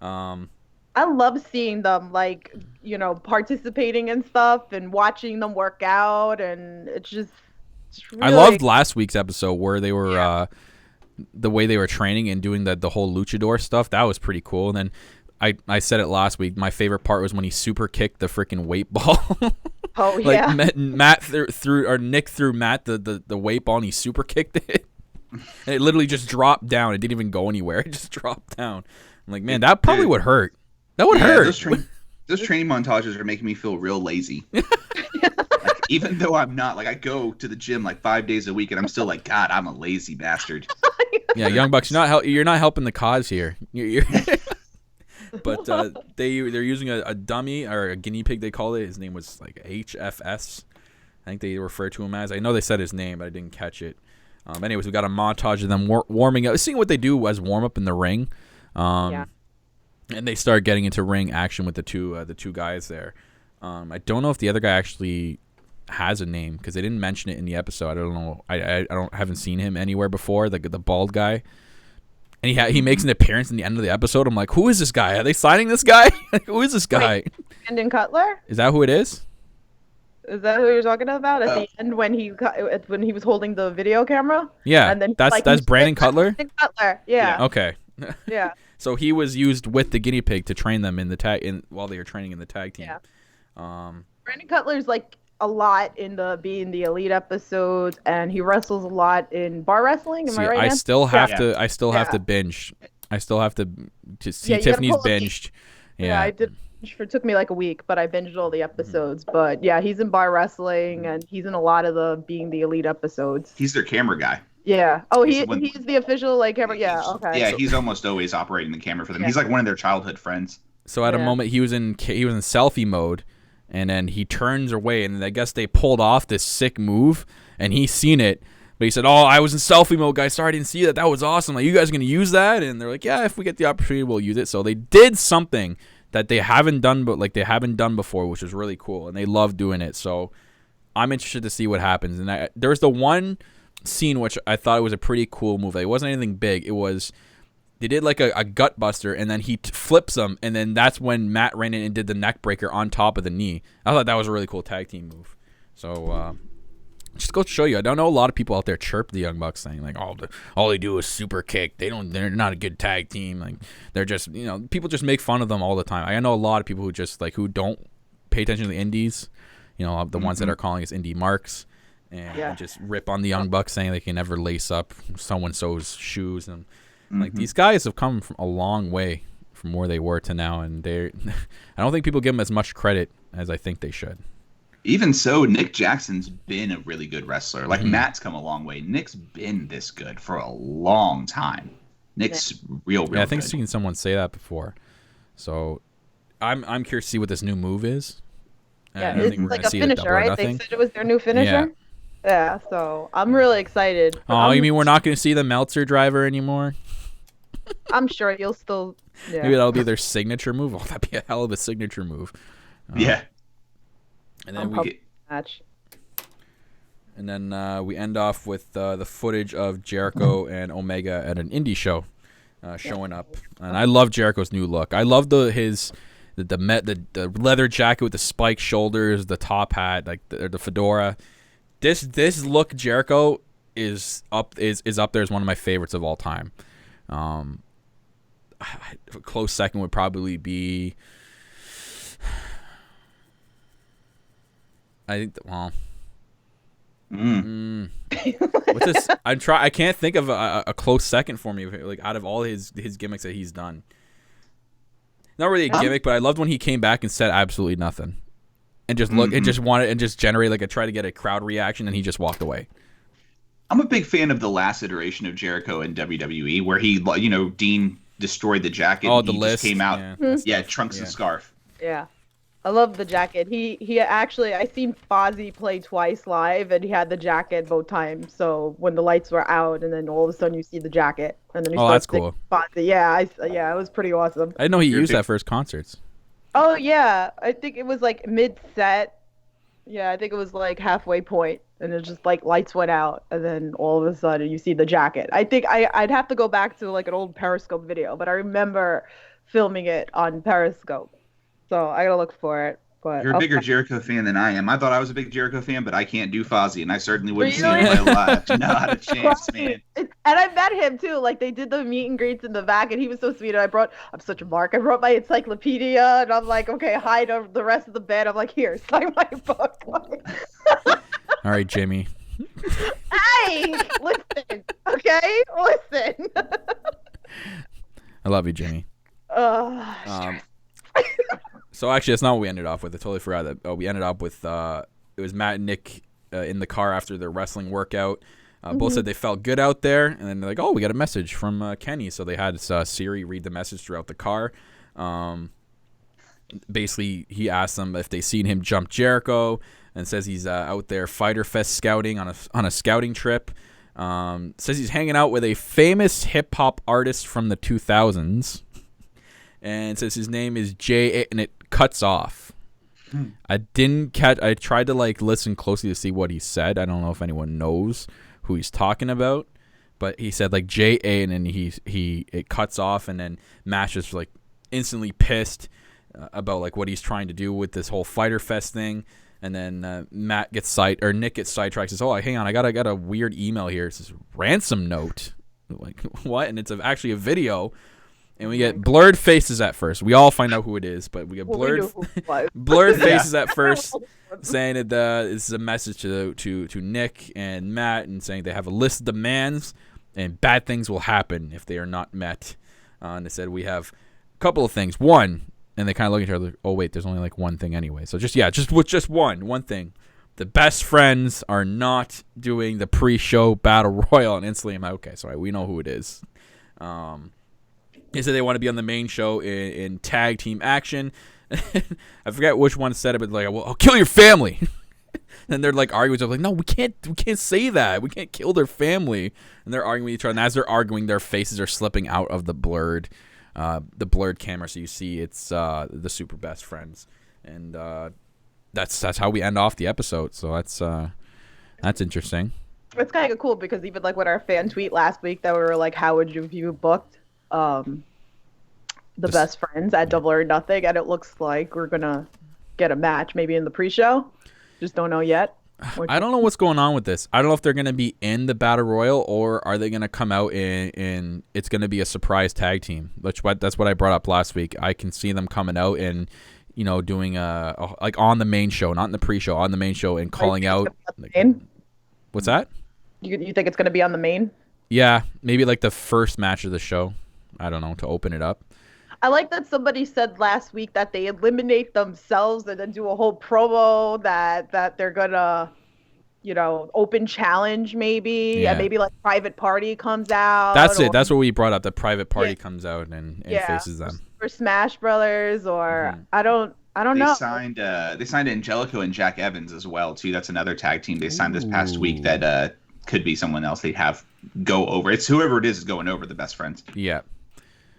I love seeing them, like, participating in stuff and watching them work out, and it's really... I loved last week's episode where they were the way they were training and doing the whole luchador stuff. That was pretty cool. And then I said it last week. My favorite part was when he super kicked the freaking weight ball. Oh yeah, Matt Nick threw Matt the weight ball and he super kicked it, and it literally just dropped down. It didn't even go anywhere. It just dropped down. I'm like, man, that probably would hurt. That would hurt. Those training montages are making me feel real lazy. Like, even though I'm not, like, I go to the gym like 5 days a week, and I'm still like, God, I'm a lazy bastard. Yeah, Young Bucks, you're not helping the cause here. But they're using a dummy or a guinea pig. They call it. His name was like HFS. I think they refer to him as. I know they said his name, but I didn't catch it. Anyways, we got a montage of them warming up, seeing what they do as warm up in the ring. And they start getting into ring action with the two guys there. I don't know if the other guy actually has a name because they didn't mention it in the episode. I don't know. I haven't seen him anywhere before. The bald guy, and he makes an appearance in the end of the episode. I'm like, who is this guy? Are they signing this guy? Who is this guy? Wait, Brandon Cutler? Is that who it is? Is that who you're talking about at the end when he was holding the video camera? Yeah, and then that's Brandon Cutler. Brandon Cutler. Yeah. Okay. Yeah. So he was used with the guinea pig to train them in the tag while they were training in the tag team. Yeah. Brandon Cutler's like a lot in the Being the Elite episodes, and he wrestles a lot in bar wrestling. Am I right? I still have to binge. I still have to see Tiffany's binged. Yeah, I did. It took me like a week, but I binged all the episodes. But yeah, he's in bar wrestling, and he's in a lot of the Being the Elite episodes. He's their camera guy. Yeah. Oh, he's the official camera. Yeah. Okay. Yeah, he's almost always operating the camera for them. Yeah. He's like one of their childhood friends. So at a moment he was in selfie mode, and then he turns away, and I guess they pulled off this sick move, and he's seen it, but he said, "Oh, I was in selfie mode, guys. Sorry, I didn't see that. That was awesome. Like, you guys are gonna use that?" And they're like, "Yeah, if we get the opportunity, we'll use it." So they did something that they haven't done before, which is really cool, and they love doing it. So I'm interested to see what happens. And there's the one scene which I thought it was a pretty cool move. It wasn't anything big. It was they did like a gut buster, and then he flips them, and then that's when Matt ran in and did the neck breaker on top of the knee. I thought that was a really cool tag team move. So just go to show you, I don't know a lot of people out there chirp the Young Bucks saying like all they do is super kick. They're not a good tag team. Like they're just people just make fun of them all the time. I know a lot of people who just who don't pay attention to the indies. The ones that are calling us indie marks. And just rip on the Young Bucks saying they can never lace up so-and-so's shoes. And these guys have come from a long way from where they were to now. And I don't think people give them as much credit as I think they should. Even so, Nick Jackson's been a really good wrestler. Like Matt's come a long way. Nick's been this good for a long time. Nick's real I think good. I've seen someone say that before. So I'm curious to see what this new move is. Yeah, it's like a finisher, right? They said it was their new finisher. Yeah. Yeah, so I'm really excited. Oh, you mean we're not going to see the Meltzer driver anymore? I'm sure you'll still... Yeah. Maybe that'll be their signature move. Oh, that'd be a hell of a signature move. Yeah. And then match. And then we end off with the footage of Jericho and Omega at an indie show showing up. And I love Jericho's new look. I love the leather jacket with the spiked shoulders, the top hat, like the fedora. This look Jericho is up there as one of my favorites of all time. A close second would probably be, I think. What's this? I can't think of a close second for me. Like out of all his gimmicks that he's done, not really a gimmick, but I loved when he came back and said absolutely nothing, and just look and just generate like try to get a crowd reaction, and he just walked away. I'm a big fan of the last iteration of Jericho in WWE, where he, Dean destroyed the jacket. Oh, and the he list. just came out, trunks and scarf. Yeah. I love the jacket. He actually, I seen Fozzy play twice live, and he had the jacket both times. So when the lights were out, and then all of a sudden you see the jacket, and then that's cool. Fozzy. Yeah, it was pretty awesome. I didn't know he used that for his concerts. Oh yeah, I think it was like mid-set. Yeah, I think it was like halfway point, and it just like lights went out, and then all of a sudden you see the jacket. I think I'd have to go back to like an old Periscope video, but I remember filming it on Periscope. So I gotta look for it. But you're a bigger Jericho fan than I am. I thought I was a big Jericho fan, but I can't do Fozzy, and I certainly wouldn't see him in my life. Not a chance, man. And I met him too. Like they did the meet and greets in the back, and he was so sweet. And I'm such a mark. I brought my encyclopedia, and I'm like, okay, hide over the rest of the bed. I'm like, here, sign my book. All right, Jimmy. Hey, listen, okay, listen. I love you, Jimmy. So actually, that's not what we ended off with. I totally forgot that. We ended up with it was Matt and Nick in the car after their wrestling workout. Both said they felt good out there, and then they're like, "Oh, we got a message from Kenny." So they had Siri read the message throughout the car. Basically, he asked them if they seen him jump Jericho, and says he's out there Fighter Fest scouting on a scouting trip. Says he's hanging out with a famous hip hop artist from the 2000s. And says his name is J, and it cuts off. I didn't catch. I tried to listen closely to see what he said. I don't know if anyone knows who he's talking about, but he said J A, and then it cuts off, and then Mash is instantly pissed about what he's trying to do with this whole Fighter Fest thing. And then Nick gets sidetracked. Says, "Oh, hang on, I got a weird email here. It says ransom note." What? And it's actually a video. And we get blurred faces at first. We all find out who it is, but we get blurred faces at first, saying that this is a message to Nick and Matt, and saying they have a list of demands, and bad things will happen if they are not met. And they said we have a couple of things. One, and they kind of look at each other. Oh wait, there's only one thing anyway. So just one thing. The best friends are not doing the pre-show battle royal, and instantly I'm like, okay, sorry, we know who it is. They said they want to be on the main show in tag team action. I forget which one said it, but well, I'll kill your family. And they're arguing. So no, we can't say that. We can't kill their family. And they're arguing with each other. And as they're arguing, their faces are slipping out of the blurred camera. So you see it's the super best friends, and that's how we end off the episode. So that's interesting. It's kind of cool because even with our fan tweet last week that we were like, how would you view booked? The best friends at Double or Nothing, and it looks like we're gonna get a match maybe in the pre-show. Just don't know yet. I don't know what's going on with this. I don't know if they're gonna be in the battle royal or are they gonna come out in it's gonna be a surprise tag team. That's what I brought up last week. I can see them coming out and doing on the main show, not in the pre-show, on the main show, and calling out. What's that? You think it's gonna be on the main? Yeah, maybe the first match of the show. I don't know, to open it up. I like that somebody said last week that they eliminate themselves and then do a whole promo that they're gonna, open challenge maybe, and maybe Private Party comes out. That's it. That's what we brought up. The Private Party comes out and faces them. For Smash Brothers, or I don't know. They signed Angelico and Jack Evans as well too. That's another tag team they signed this past week that could be someone else they'd have go over. It's whoever it is going over the best friends. Yeah.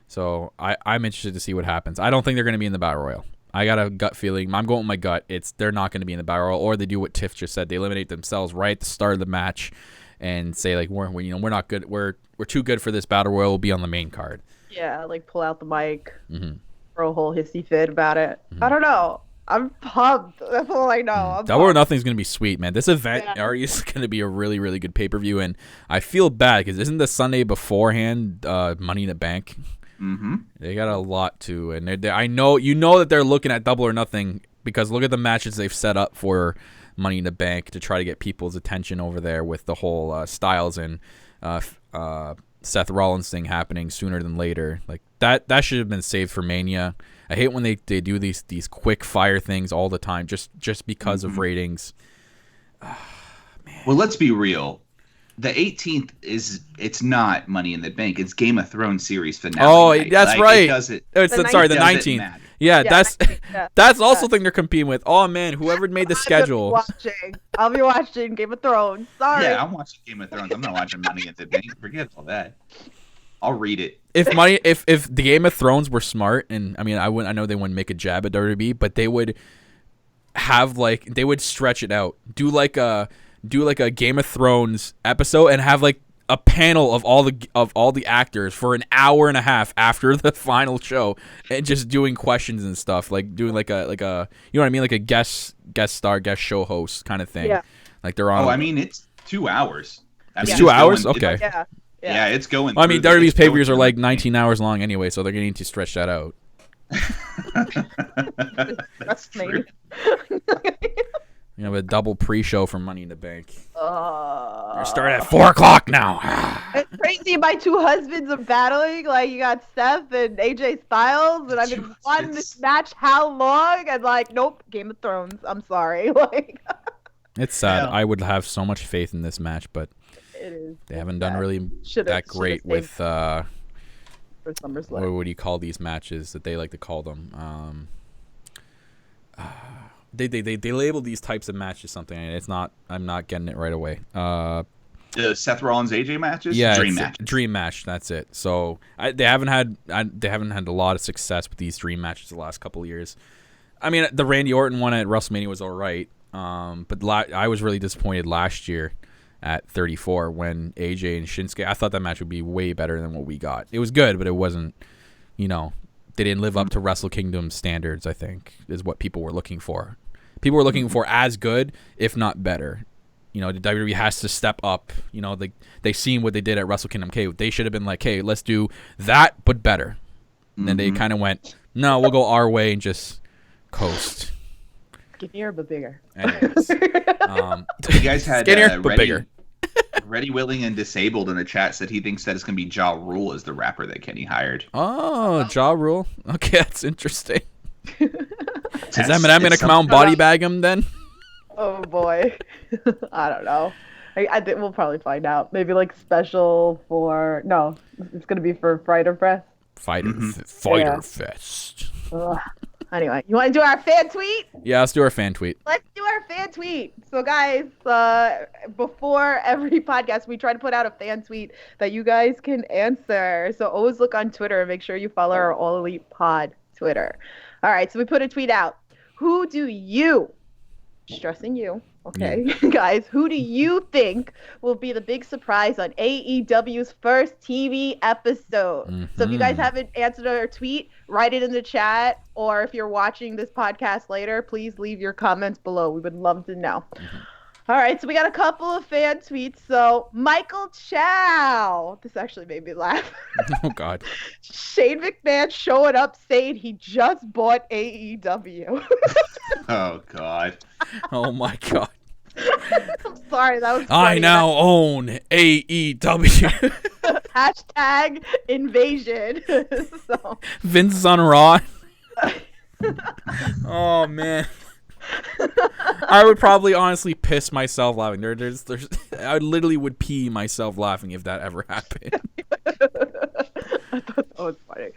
So I'm interested to see what happens. I don't think they're going to be in the battle royal. I got a gut feeling. I'm going with my gut. They're not going to be in the battle royal, or they do what Tiff just said. They eliminate themselves right at the start of the match, and say like we're not good. We're too good for this battle royal. We'll be on the main card. Yeah, like pull out the mic, Mm-hmm. throw a whole hissy fit about it. Mm-hmm. I don't know. I'm pumped. That's all I know. Double or Nothing is going to be sweet, man. This event already is going to be a really, really good pay-per-view, and I feel bad because isn't the Sunday beforehand Money in the Bank? Mm-hmm. They got a lot to, and I know that they're looking at Double or Nothing because look at the matches they've set up for Money in the Bank to try to get people's attention over there with the whole Styles and Seth Rollins thing happening sooner than later. Like that should have been saved for Mania. I hate when they do these quick fire things all the time just because of ratings. Man. Well, let's be real. The 18th it's not Money in the Bank. It's Game of Thrones series finale. Oh, night. that's right. The 19th. Yeah, that's also thing they're competing with. Oh man, whoever made the schedule. I'll be watching Game of Thrones. Sorry. Yeah, I'm watching Game of Thrones. I'm not watching Money in the Bank. Forget all that. I'll read it. If the Game of Thrones were smart, and I mean I know they wouldn't make a jab at WWE, but they would have they would stretch it out. Do like a Game of Thrones episode and have like a panel of all the actors for an hour and a half after the final show and just doing questions and stuff, like doing like a you know what I mean, like a guest show host kind of thing. Yeah. Like they're on. Oh, I mean it's 2 hours. It's 2 hours. Okay. Yeah, it's going. Well, I mean, WWE's pay-per-views are like 19 hours long anyway, so they're going to need to stretch that out. That's true. You know, a double pre-show for Money in the Bank. We're starting at 4:00 now. It's crazy. My two husbands are battling. Like you got Steph and AJ Styles, and I've been wanting this match how long? And like, nope, Game of Thrones. I'm sorry. Like, it's sad. Yeah. I would have so much faith in this match, but they haven't done really that great with for SummerSlam. What would you call these matches that they like to call them? They label these types of matches something, and it's not. I'm not getting it right away. The Seth Rollins AJ matches. Yeah, dream match. That's it. So they haven't had a lot of success with these dream matches the last couple of years. I mean, the Randy Orton one at WrestleMania was all right, but I was really disappointed last year at 34 when AJ and Shinsuke. I thought that match would be way better than what we got. It was good, but it wasn't. They didn't live up to Wrestle Kingdom standards, I think, is what people were looking for. People were looking for as good, if not better. The WWE has to step up. They seen what they did at Wrestle Kingdom. Okay, they should have been like, hey, let's do that, but better. And then they kind of went, no, we'll go our way and just coast. Skinnier, but bigger. Anyways. You guys had skinnier, but bigger. Ready, Willing, and Disabled in the chat said he thinks that it's going to be Ja Rule as the rapper that Kenny hired. Oh, Ja Rule. Okay, that's interesting. Is Eminem going to come out and body bag him then? Oh, boy. I don't know. I think we'll probably find out. Maybe like special for... No, it's going to be for Fighter Fest. Fighter Fest. Ugh. Anyway, you want to do our fan tweet? Yeah, let's do our fan tweet. Let's do our fan tweet. So, guys, before every podcast, we try to put out a fan tweet that you guys can answer. So always look on Twitter and make sure you follow our All Elite Pod Twitter. All right, so we put a tweet out. Who do you, stressing you, okay, guys, who do you think will be the big surprise on AEW's first TV episode? Mm-hmm. So if you guys haven't answered our tweet, write it in the chat. Or if you're watching this podcast later, please leave your comments below. We would love to know. Mm-hmm. All right, so we got a couple of fan tweets. So Michael Chow, this actually made me laugh. Oh, God. Shane McMahon showing up saying he just bought AEW. Oh, God. Oh, my God. I'm sorry, that was funny. I now own AEW. Hashtag invasion. So. Vince is on Raw. Oh, man. I would probably honestly piss myself laughing. I literally would pee myself laughing if that ever happened. I thought that was funny.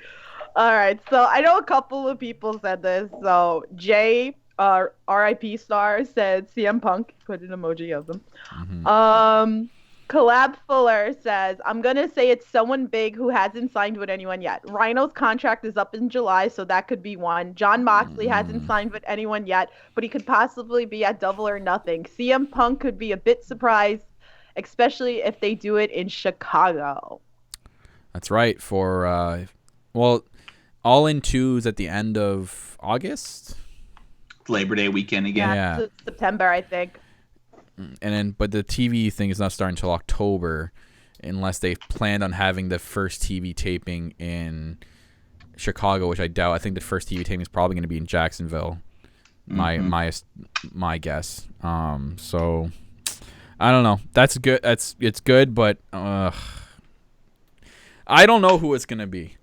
All right, so I know a couple of people said this. So Jay, RIP star, said CM Punk. Put an emoji of them. Mm-hmm. Collab Fuller says, I'm going to say it's someone big who hasn't signed with anyone yet. Rhino's contract is up in July, so that could be one. John Moxley hasn't signed with anyone yet, but he could possibly be at Double or Nothing. CM Punk could be a bit surprised, especially if they do it in Chicago. That's right. For, All In 2's at the end of August? Labor Day weekend again. Yeah. September, I think. But the TV thing is not starting until October, unless they planned on having the first TV taping in Chicago, which I doubt. I think the first TV taping is probably going to be in Jacksonville. My guess. So I don't know. That's good. It's good, but I don't know who it's going to be.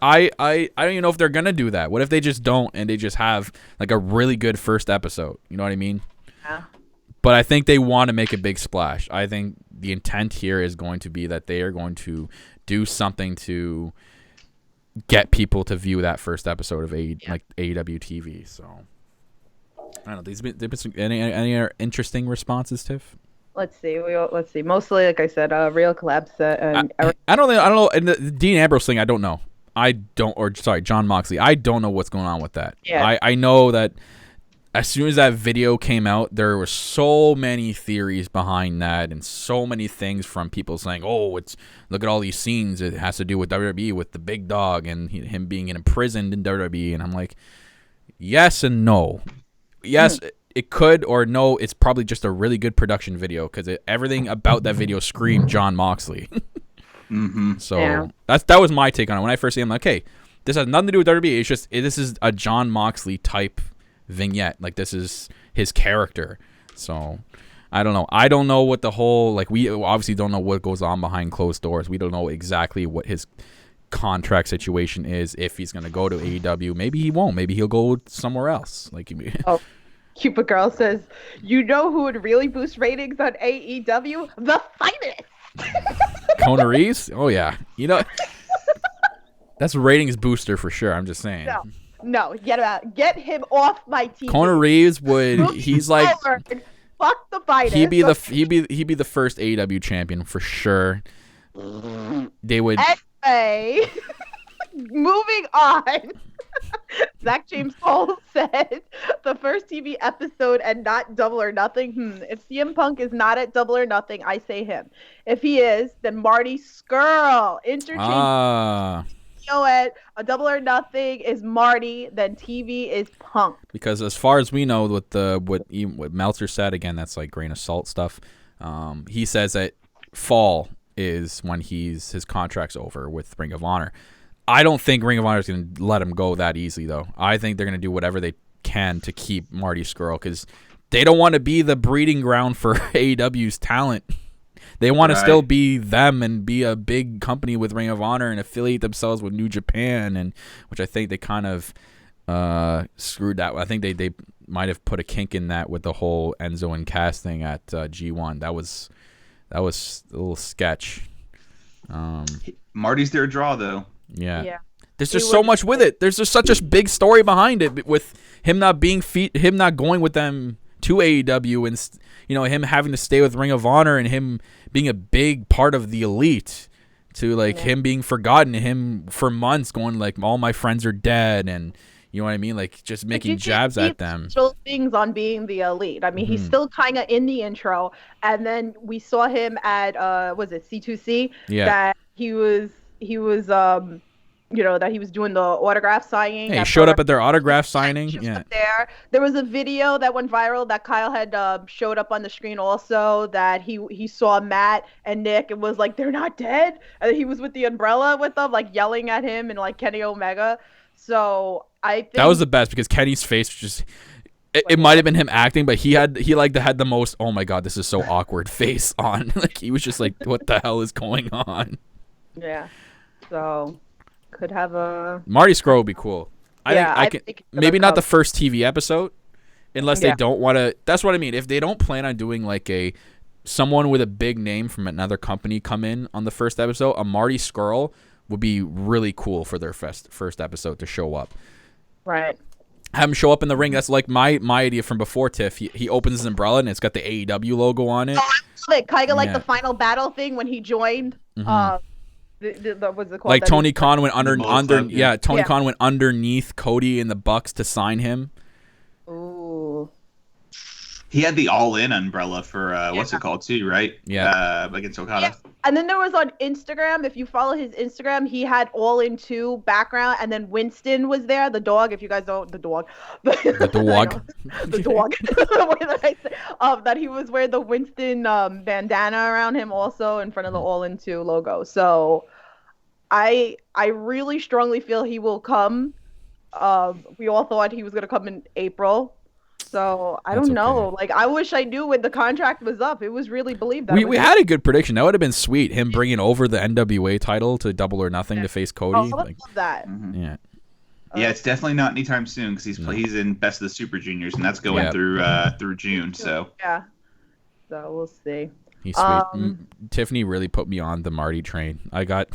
I don't even know if they're going to do that. What if they just don't and they just have like a really good first episode? You know what I mean? Yeah. But I think they want to make a big splash. I think the intent here is going to be that they are going to do something to get people to view that first episode of AEW TV. So I don't know. There's been some, any other interesting responses, Tiff? Let's see. Mostly, like I said, Real Collapse. I don't know. And the Dean Ambrose thing, I don't know. John Moxley. I don't know what's going on with that. Yeah. I know that. As soon as that video came out, there were so many theories behind that and so many things from people saying, look at all these scenes. It has to do with WWE, with the big dog and him being imprisoned in WWE. And I'm like, yes and no. Yes, it could, or no, it's probably just a really good production video because everything about that video screamed John Moxley. So that was my take on it. When I first see him, I'm like, hey, this has nothing to do with WWE. It's just this is a John Moxley type vignette. Like, this is his character. So I don't know. I don't know what the whole, like, we obviously don't know what goes on behind closed doors. We don't know exactly what his contract situation is, if he's going to go to AEW. Maybe he won't. Maybe he'll go somewhere else. Like, Cupid Girl says, you know who would really boost ratings on AEW? The Finest. Kona Reeves? Oh yeah. You know, that's a ratings booster for sure. I'm just saying. No, get him off my TV. Kona Reeves he's like, fuck the Finest. He'd be the first AEW champion for sure. They would. Anyway, moving on. Zach James Cole said the first TV episode and not Double or Nothing. If CM Punk is not at Double or Nothing, I say him. If he is, then Marty Scurll. Interchange. At a Double or Nothing is Marty, then TV is Punk. Because as far as we know, what Meltzer said, again, that's like grain of salt stuff. He says that fall is when his contract's over with Ring of Honor. I don't think Ring of Honor is going to let him go that easily, though. I think they're going to do whatever they can to keep Marty Scurll because they don't want to be the breeding ground for AEW's talent. They want to still be them and be a big company with Ring of Honor and affiliate themselves with New Japan, and which I think they kind of screwed that. I think they might have put a kink in that with the whole Enzo and Cass thing at G1. That was a little sketch. Marty's their draw, though. Yeah. There's just so much with it. There's just such a big story behind it with him not going with them to AEW, and him having to stay with Ring of Honor, and him being a big part of the Elite, to him being forgotten, him for months going like, all my friends are dead, and you know what I mean, like just making jabs at them. Things on being the Elite. I mean, he's still kind of in the intro, and then we saw him at was it C2C? Yeah. That he was that he was doing the autograph signing. Hey, he showed up at their autograph signing. Yeah. There was a video that went viral that Kyle had showed up on the screen also, that he saw Matt and Nick and was like, they're not dead. And he was with the umbrella with them, like yelling at him and like Kenny Omega. So I think that was the best because Kenny's face was just. It might have been him acting, but he had the most, oh my god, this is so awkward face on. Like he was just like, what the hell is going on? Yeah. So could have a Marty Scurll would be cool. I think maybe not the first TV episode, unless they don't want to. That's what I mean. If they don't plan on doing like someone with a big name from another company come in on the first episode, a Marty Scurll would be really cool for their first episode to show up. Right. have him show up in the ring. That's like my idea from before, Tiff. He opens his umbrella and it's got the AEW logo on it. Kind of like the final battle thing when he joined. What's it called? Like Tony Khan went Tony Yeah. Khan went underneath Cody in the Bucks to sign him. Ooh. He had the all-in umbrella for what's it called too, right? Yeah. Against Okada. Yeah. And then there was on Instagram, if you follow his Instagram, he had all in two background, and then Winston was there, the dog. If you guys don't, the dog. The dog. The dog. What did I say? That he was wearing the Winston bandana around him also in front of the all in two logo. So I really strongly feel he will come. We all thought he was going to come in April. So I don't know. Okay. Like, I wish I knew when the contract was up. It was really believed that. We had a good prediction. That would have been sweet. Him bringing over the NWA title to Double or Nothing to face Cody. I would love that. Yeah. Yeah, it's definitely not anytime soon because he's in Best of the Super Juniors, and that's going through June. So yeah, so we'll see. He's sweet. Tiffany really put me on the Marty train. I got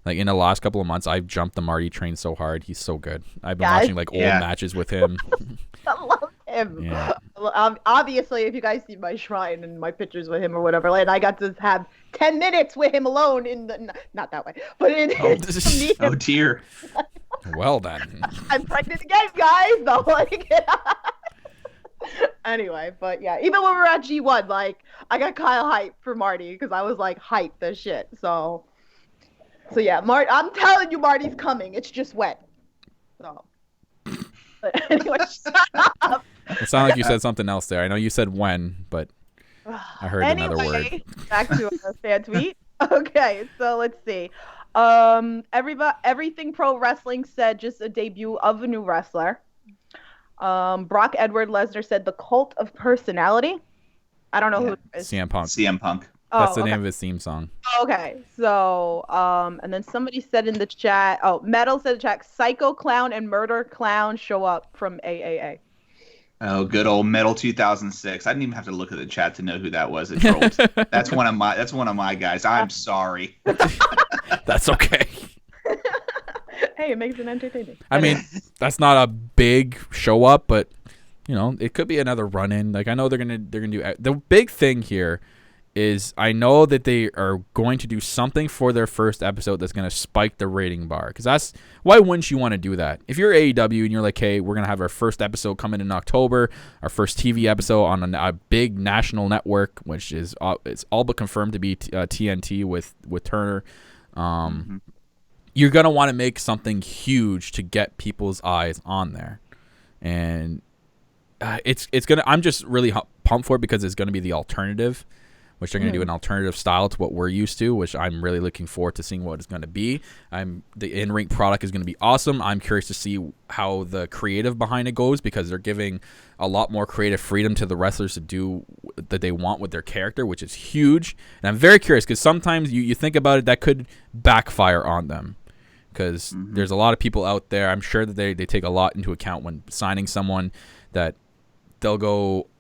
like in the last couple of months, I've jumped the Marty train so hard. He's so good. I've been watching like old matches with him. I love him. Yeah. Obviously, if you guys see my shrine and my pictures with him or whatever, like I got to have 10 minutes with him alone in the not that way, but in oh dear. Well then. I'm pregnant again, guys. No, like. Anyway, but yeah, even when we were at G1, like I got Kyle hyped for Marty because I was like hyped as shit. So yeah, I'm telling you, Marty's coming. It's just wet. So. But anyway, shut up. It sounded like you said something else there. I know you said when, but I heard another word. Back to our fan tweet. Okay, so let's see. Everything Pro Wrestling said just a debut of a new wrestler. Brock Edward Lesnar said the Cult of Personality. I don't know who it is. CM Punk. Oh, That's the name of his theme song. Okay, so and then somebody said in the chat. Oh, Metal said in the chat. Psycho Clown and Murder Clown show up from AAA. Oh, good old Metal 2006. I didn't even have to look at the chat to know who that was. It trolled. That's one of my guys. I'm sorry. That's okay. Hey, it makes it entertaining. I mean, that's not a big show up, but you know, it could be another run in. Like I know they're gonna do the big thing here. Is I know that they are going to do something for their first episode that's going to spike the rating bar. Because that's why wouldn't you want to do that? If you're AEW and you're like, hey, we're going to have our first episode coming in October, our first TV episode on a big national network, which is it's all but confirmed to be TNT with Turner. You're going to want to make something huge to get people's eyes on there. And it's going to, I'm just really pumped for it because it's going to be the alternative, which they're going to do an alternative style to what we're used to, which I'm really looking forward to seeing what it's going to be. The in-ring product is going to be awesome. I'm curious to see how the creative behind it goes because they're giving a lot more creative freedom to the wrestlers to do that they want with their character, which is huge. And I'm very curious because sometimes you think about it, that could backfire on them because there's a lot of people out there. I'm sure that they take a lot into account when signing someone that they'll go –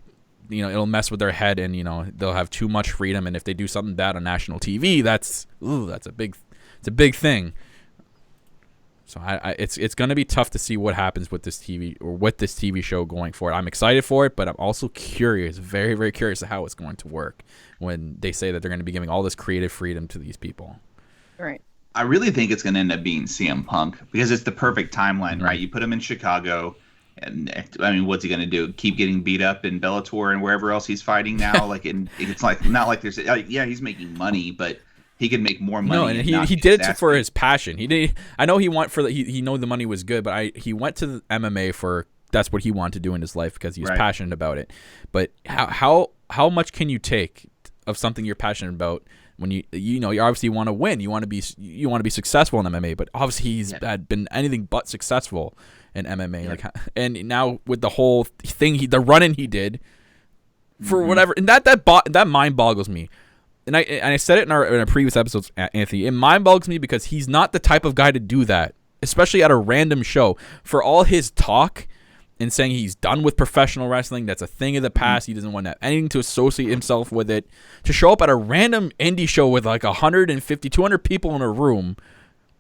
it'll mess with their head and, they'll have too much freedom. And if they do something bad on national TV, that's a big thing. So it's going to be tough to see what happens with this TV show going forward. I'm excited for it, but I'm also curious, very, very curious of how it's going to work when they say that they're going to be giving all this creative freedom to these people. Right. I really think it's going to end up being CM Punk because it's the perfect timeline, right? You put him in Chicago. And I mean, what's he gonna do? Keep getting beat up in Bellator and wherever else he's fighting now? It's like not like there's he's making money, but he could make more money. No, and he did it for his passion. He did. I know he went for he know the money was good, but he went to the MMA for that's what he wanted to do in his life because he was passionate about it. But how much can you take of something you're passionate about when you obviously want to win, you want to be successful in MMA, but obviously he's had been anything but successful in MMA, and now with the whole thing, the run-in he did for whatever, and that mind boggles me. And I said it in our previous episodes, Anthony. It mind boggles me because he's not the type of guy to do that, especially at a random show. For all his talk and saying he's done with professional wrestling, that's a thing of the past. He doesn't want to have anything to associate himself with it. To show up at a random indie show with like 150, 200 people in a room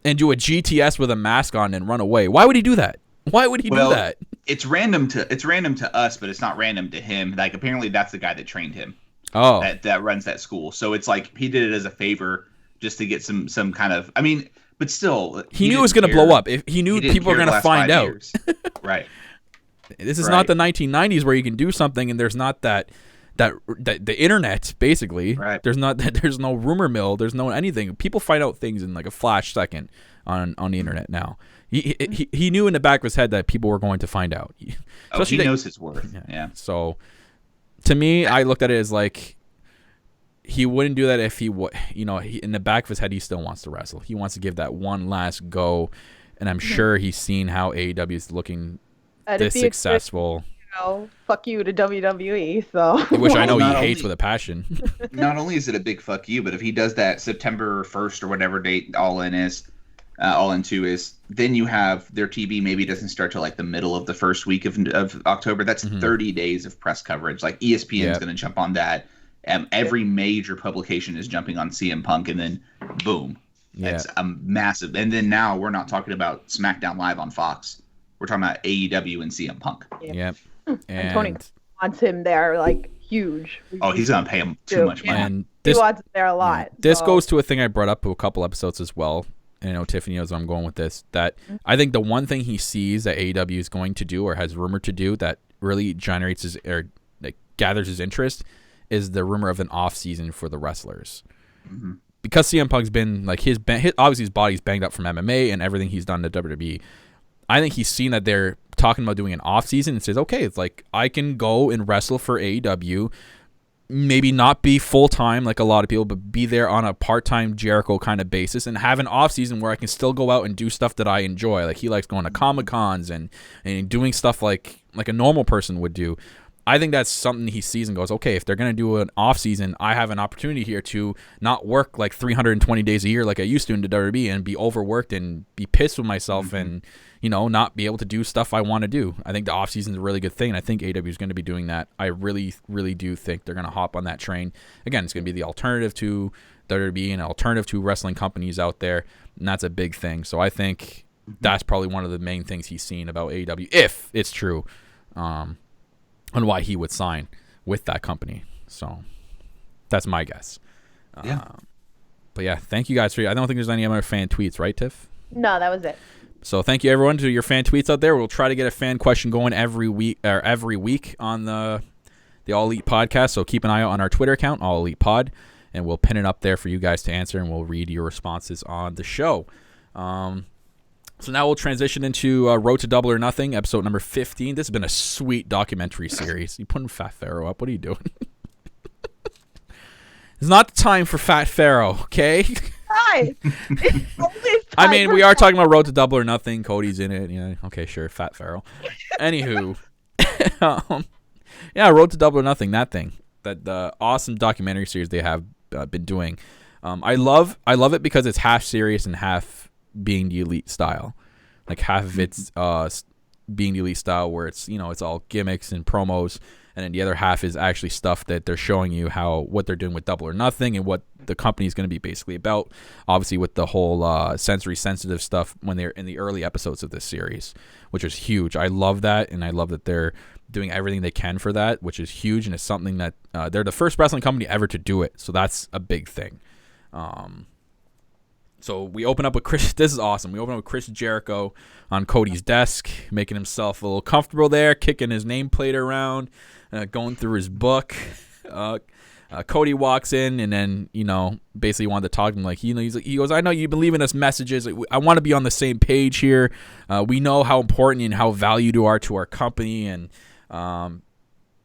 and do a GTS with a mask on and run away. Why would he do that? Why would he do that? it's random to us, but it's not random to him. Like apparently that's the guy that trained him. Oh, that runs that school. So it's like he did it as a favor just to get some kind of. I mean, but still, he knew it was going to blow up. If he knew people were going to find out. Right. This is not the 1990s where you can do something and there's not that the internet basically. Right. There's no rumor mill. There's no anything. People find out things in like a flash second on the internet now. He knew in the back of his head that people were going to find out. He knows his worth. Yeah. So to me, I looked at it as like he wouldn't do that if he in the back of his head he still wants to wrestle. He wants to give that one last go, and I'm sure he's seen how AEW is looking this successful. Fuck you to WWE. So which I know he hates with a passion. Not only is it a big fuck you, but if he does that September 1st or whatever date All In 2 is, then you have their TV maybe doesn't start till like the middle of the first week of October. That's 30 days of press coverage. Like ESPN is going to jump on that. Every major publication is jumping on CM Punk, and then boom, it's a massive. And then now we're not talking about SmackDown Live on Fox. We're talking about AEW and CM Punk. Yep. And Tony wants him there like huge. Oh, he's gonna pay him too much money. And he wants him there a lot. This goes to a thing I brought up a couple episodes as well. And I know Tiffany knows where I'm going with this. That I think the one thing he sees that AEW is going to do or has rumored to do that really generates his or like gathers his interest is the rumor of an off season for the wrestlers. Mm-hmm. Because CM Punk's been like obviously his body's banged up from MMA and everything he's done to WWE. I think he's seen that they're talking about doing an off season and says, okay, it's like I can go and wrestle for AEW, maybe not be full time like a lot of people, but be there on a part-time Jericho kind of basis and have an off season where I can still go out and do stuff that I enjoy. Like he likes going to Comic-Cons and doing stuff like a normal person would do. I think that's something he sees and goes, okay, if they're going to do an off season, I have an opportunity here to not work like 320 days a year like I used to in the WWE and be overworked and be pissed with myself and, not be able to do stuff I want to do. I think the off season is a really good thing. And I think AEW is going to be doing that. I really, really do think they're going to hop on that train. Again, it's going to be the alternative to WWE and alternative to wrestling companies out there. And that's a big thing. So I think that's probably one of the main things he's seen about AEW, if it's true. On why he would sign with that company. So that's my guess. But yeah, thank you guys for. I don't think there's any other fan tweets, right, Tiff? No, that was it. So thank you everyone to your fan tweets out there. We'll try to get a fan question going every week on the All Elite podcast. So keep an eye out on our Twitter account, All Elite Pod, and we'll pin it up there for you guys to answer, and we'll read your responses on the show. So now we'll transition into Road to Double or Nothing, episode number 15. This has been a sweet documentary series. You putting Fat Pharaoh up? What are you doing? It's not the time for Fat Pharaoh, okay? Hi. I mean, we are talking about Road to Double or Nothing. Cody's in it. Yeah, okay, sure, Fat Pharaoh. Anywho, yeah, Road to Double or Nothing. That thing, the awesome documentary series they have been doing. I love it because it's half serious and half being the elite style. Like half of it's being the elite style where it's it's all gimmicks and promos, and then the other half is actually stuff that they're showing you what they're doing with Double or Nothing and what the company is going to be basically about, obviously with the whole sensory sensitive stuff when they're in the early episodes of this series, which is huge. I love that, and I love that they're doing everything they can for that, which is huge, and it's something that they're the first wrestling company ever to do it, so that's a big thing. So we open up with Chris. This is awesome. We open up with Chris Jericho on Cody's desk, making himself a little comfortable there, kicking his nameplate around, going through his book. Cody walks in and then, basically wanted to talk to him. Like, he goes, I know you've been leaving us messages. I want to be on the same page here. We know how important and how valued you are to our company. And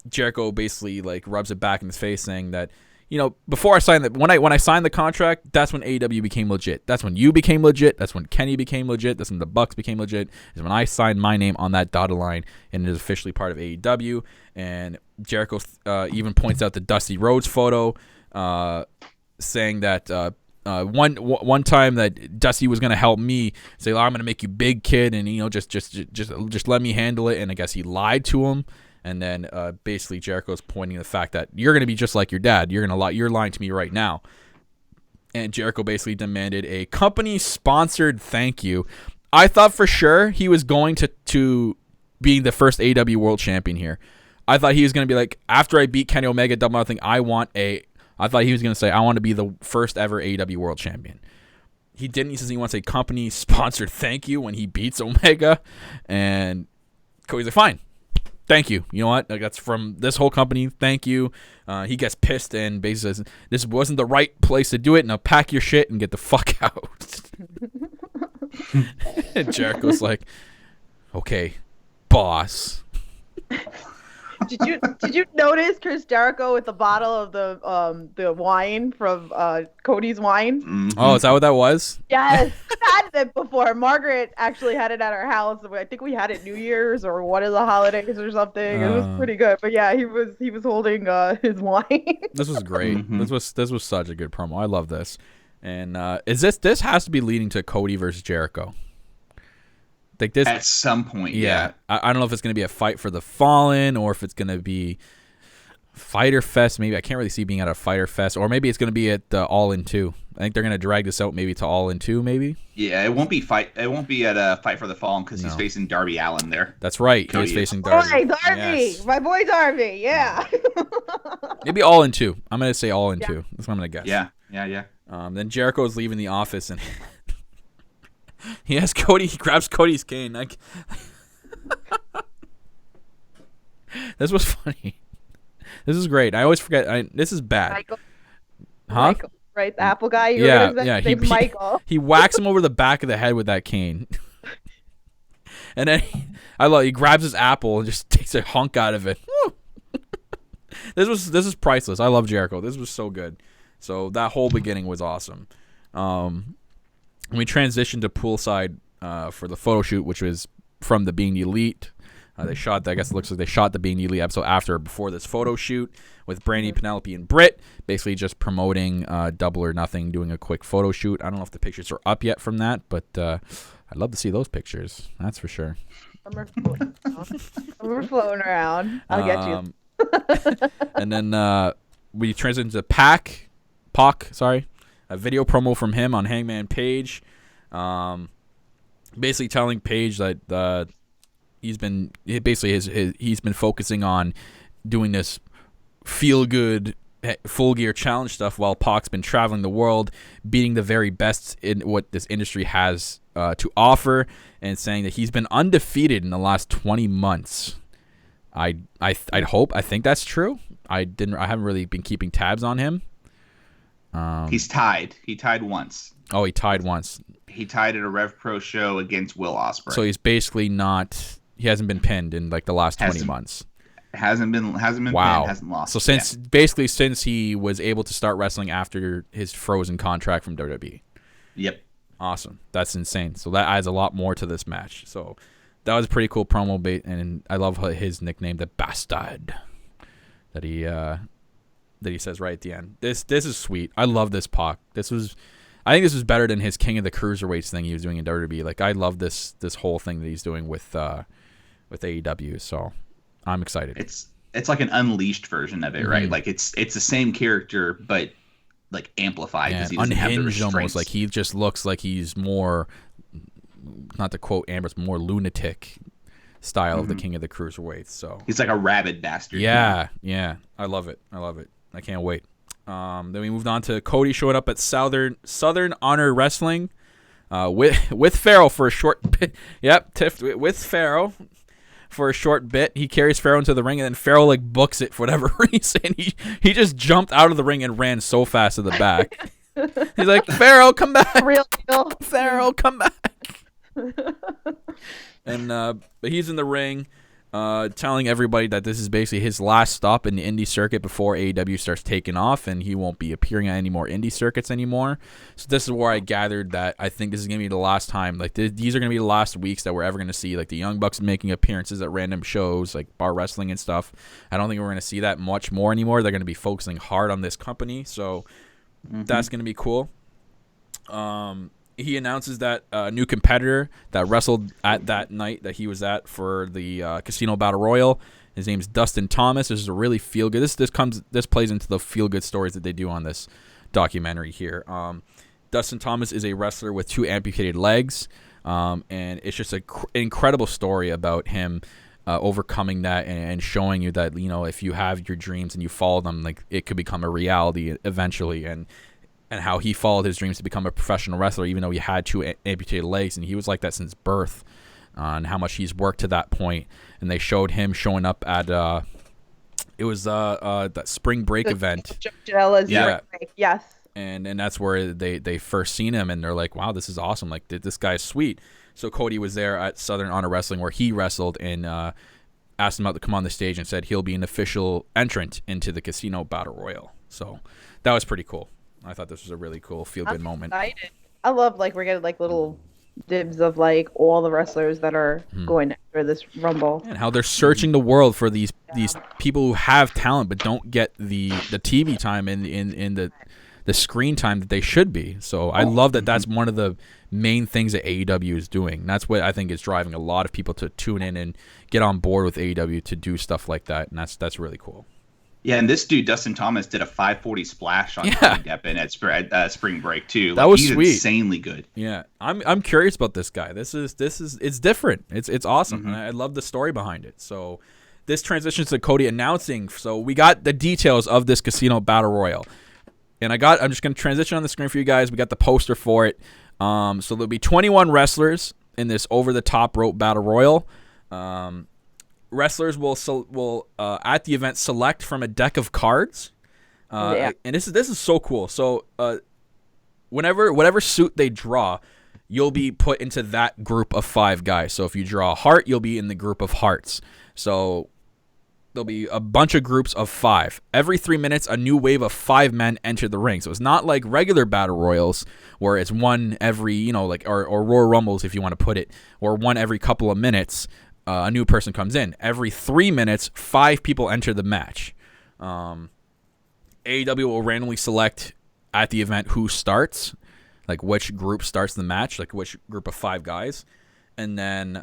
Jericho basically like rubs it back in his face, saying that, before I signed when I signed the contract, that's when AEW became legit. That's when you became legit. That's when Kenny became legit. That's when the Bucks became legit. Is when I signed my name on that dotted line and it is officially part of AEW. And Jericho even points out the Dusty Rhodes photo, saying that one time that Dusty was going to help me, say, I'm going to make you big, kid, and just let me handle it. And I guess he lied to him. And then basically Jericho's pointing to the fact that you're going to be just like your dad. You're lying to me right now. And Jericho basically demanded a company-sponsored thank you. I thought for sure he was going to being the first AEW World Champion here. I thought he was going to be like, after I beat Kenny Omega, Double or Nothing, I thought he was going to say, I want to be the first ever AEW World Champion. He didn't. He says he wants a company-sponsored thank you when he beats Omega. And Cody's like, fine. Thank you. You know what? Like, that's from this whole company. Thank you. He gets pissed and basically says, this wasn't the right place to do it. Now pack your shit and get the fuck out. And Jericho's like, okay, boss. Did you notice Chris Jericho with the bottle of the wine from Cody's wine? Mm-hmm. Oh, is that what that was? Yes, I've had it before. Margaret actually had it at our house. I think we had it New Year's or one of the holidays or something. It was pretty good. But yeah, he was holding his wine. This was great. Mm-hmm. This was such a good promo. I love this. And this has to be leading to Cody versus Jericho. Like this at some point. Yeah. I don't know if it's going to be a fight for the Fallen or if it's going to be Fighter Fest. Maybe I can't really see being at a Fighter Fest, or maybe it's going to be at All In 2. I think they're going to drag this out maybe to All In 2, maybe. Yeah, it won't be at a Fight for the Fallen because he's facing Darby Allin there. That's right. Cody He's facing Darby. Boy, Darby, yes. my boy Darby. Yeah. Maybe All In 2. I'm going to say All In 2. That's what I'm going to guess. Yeah. Then Jericho's leaving the office and he grabs Cody's cane. Like, this was funny. This is great. I always forget. This is bad. Michael. Huh? Michael, right? The Apple guy? Yeah. Michael. He whacks him over the back of the head with that cane. And then he grabs his apple and just takes a hunk out of it. This is priceless. I love Jericho. This was so good. So that whole beginning was awesome. We transitioned to poolside for the photo shoot, which was from the Being the Elite. They shot, I guess it looks like they shot the Being the Elite episode after or before this photo shoot with Brandy, Penelope, and Britt, basically just promoting Double or Nothing, doing a quick photo shoot. I don't know if the pictures are up yet from that, but I'd love to see those pictures. That's for sure. We're floating around. I'll get you. And then we transitioned to Pac, a video promo from him on Hangman Page, basically telling Page that he's been focusing on doing this feel good Full Gear Challenge stuff while Pac's been traveling the world, beating the very best in what this industry has to offer, and saying that he's been undefeated in the last 20 months. I think that's true. I haven't really been keeping tabs on him. He's tied. He tied once. Oh, he tied once. He tied at a Rev Pro show against Will Ospreay. So he's basically he hasn't been pinned in like the last 20 months. Hasn't been wow. pinned, hasn't lost. So since he was able to start wrestling after his frozen contract from WWE. Yep. Awesome. That's insane. So that adds a lot more to this match. So that was a pretty cool promo bait, and I love his nickname, the Bastard, that he says right at the end. This is sweet. I love this Pac. I think this was better than his King of the Cruiserweights thing he was doing in WWE. Like, I love this whole thing that he's doing with AEW. So I'm excited. It's like an unleashed version of it, right? Like it's the same character, but like amplified because he doesn't have the restraints. Almost. Like he just looks like he's more, not to quote Ambrose, more lunatic style of the King of the Cruiserweights. So he's like a rabid bastard. Yeah. I love it. I can't wait. Then we moved on to Cody showing up at Southern Honor Wrestling with Pharaoh for a short bit. Yep, with Pharaoh for a short bit. He carries Pharaoh into the ring, and then Pharaoh like books it for whatever reason. He just jumped out of the ring and ran so fast to the back. He's like, Pharaoh, come back. Real deal. Pharaoh, come back. And but he's in the ring, telling everybody that this is basically his last stop in the indie circuit before AEW starts taking off, and he won't be appearing at any more indie circuits anymore. So this is where I gathered that I think this is going to be the last time. Like, these are going to be the last weeks that we're ever going to see, like, the Young Bucks making appearances at random shows, like bar wrestling and stuff. I don't think we're going to see that much more anymore. They're going to be focusing hard on this company, so that's going to be cool. He announces that a new competitor that wrestled at that night that he was at for the Casino Battle Royal. His name's Dustin Thomas. This is a really feel good. This plays into the feel good stories that they do on this documentary here. Dustin Thomas is a wrestler with 2 amputated legs, and it's just an incredible story about him overcoming that and showing you that, you know, if you have your dreams and you follow them, like it could become a reality eventually. And how he followed his dreams to become a professional wrestler, even though he had two amputated legs, and he was like that since birth, and how much he's worked to that point. And they showed him showing up at it was that spring break event. Yeah. Yes. And that's where they first seen him, and they're like, wow, this is awesome. Like, this guy's sweet. So Cody was there at Southern Honor Wrestling where he wrestled, and asked him out to come on the stage and said he'll be an official entrant into the Casino Battle Royal. So that was pretty cool. I thought this was a really cool feel-good moment. Excited. I love, like, we're getting, like, little dibs of, like, all the wrestlers that are going for this Rumble. And how they're searching the world for these people who have talent but don't get the TV time in the screen time that they should be. So I love that that's one of the main things that AEW is doing. That's what I think is driving a lot of people to tune in and get on board with AEW to do stuff like that, and that's really cool. Yeah, and this dude Dustin Thomas did a 540 splash on Cody Deppen at Spring Break too. That was he's sweet. Insanely good. Yeah, I'm curious about this guy. This is it's different. It's awesome. And I love the story behind it. So this transitions to Cody announcing. So we got the details of this Casino Battle Royal, and I'm just gonna transition on the screen for you guys. We got the poster for it. So there'll be 21 wrestlers in this over the top rope battle royal. Wrestlers will at the event select from a deck of cards, and this is so cool. So whatever suit they draw, you'll be put into that group of 5 guys. So if you draw a heart, you'll be in the group of hearts. So there'll be a bunch of groups of 5. Every 3 minutes, a new wave of 5 men enter the ring. So it's not like regular battle royals where it's one every, you know, like or Royal Rumbles if you want to put it, or one every couple of minutes. A new person comes in. Every 3 minutes, 5 people enter the match. AEW will randomly select at the event who starts, like which group starts the match, like which group of 5 guys. And then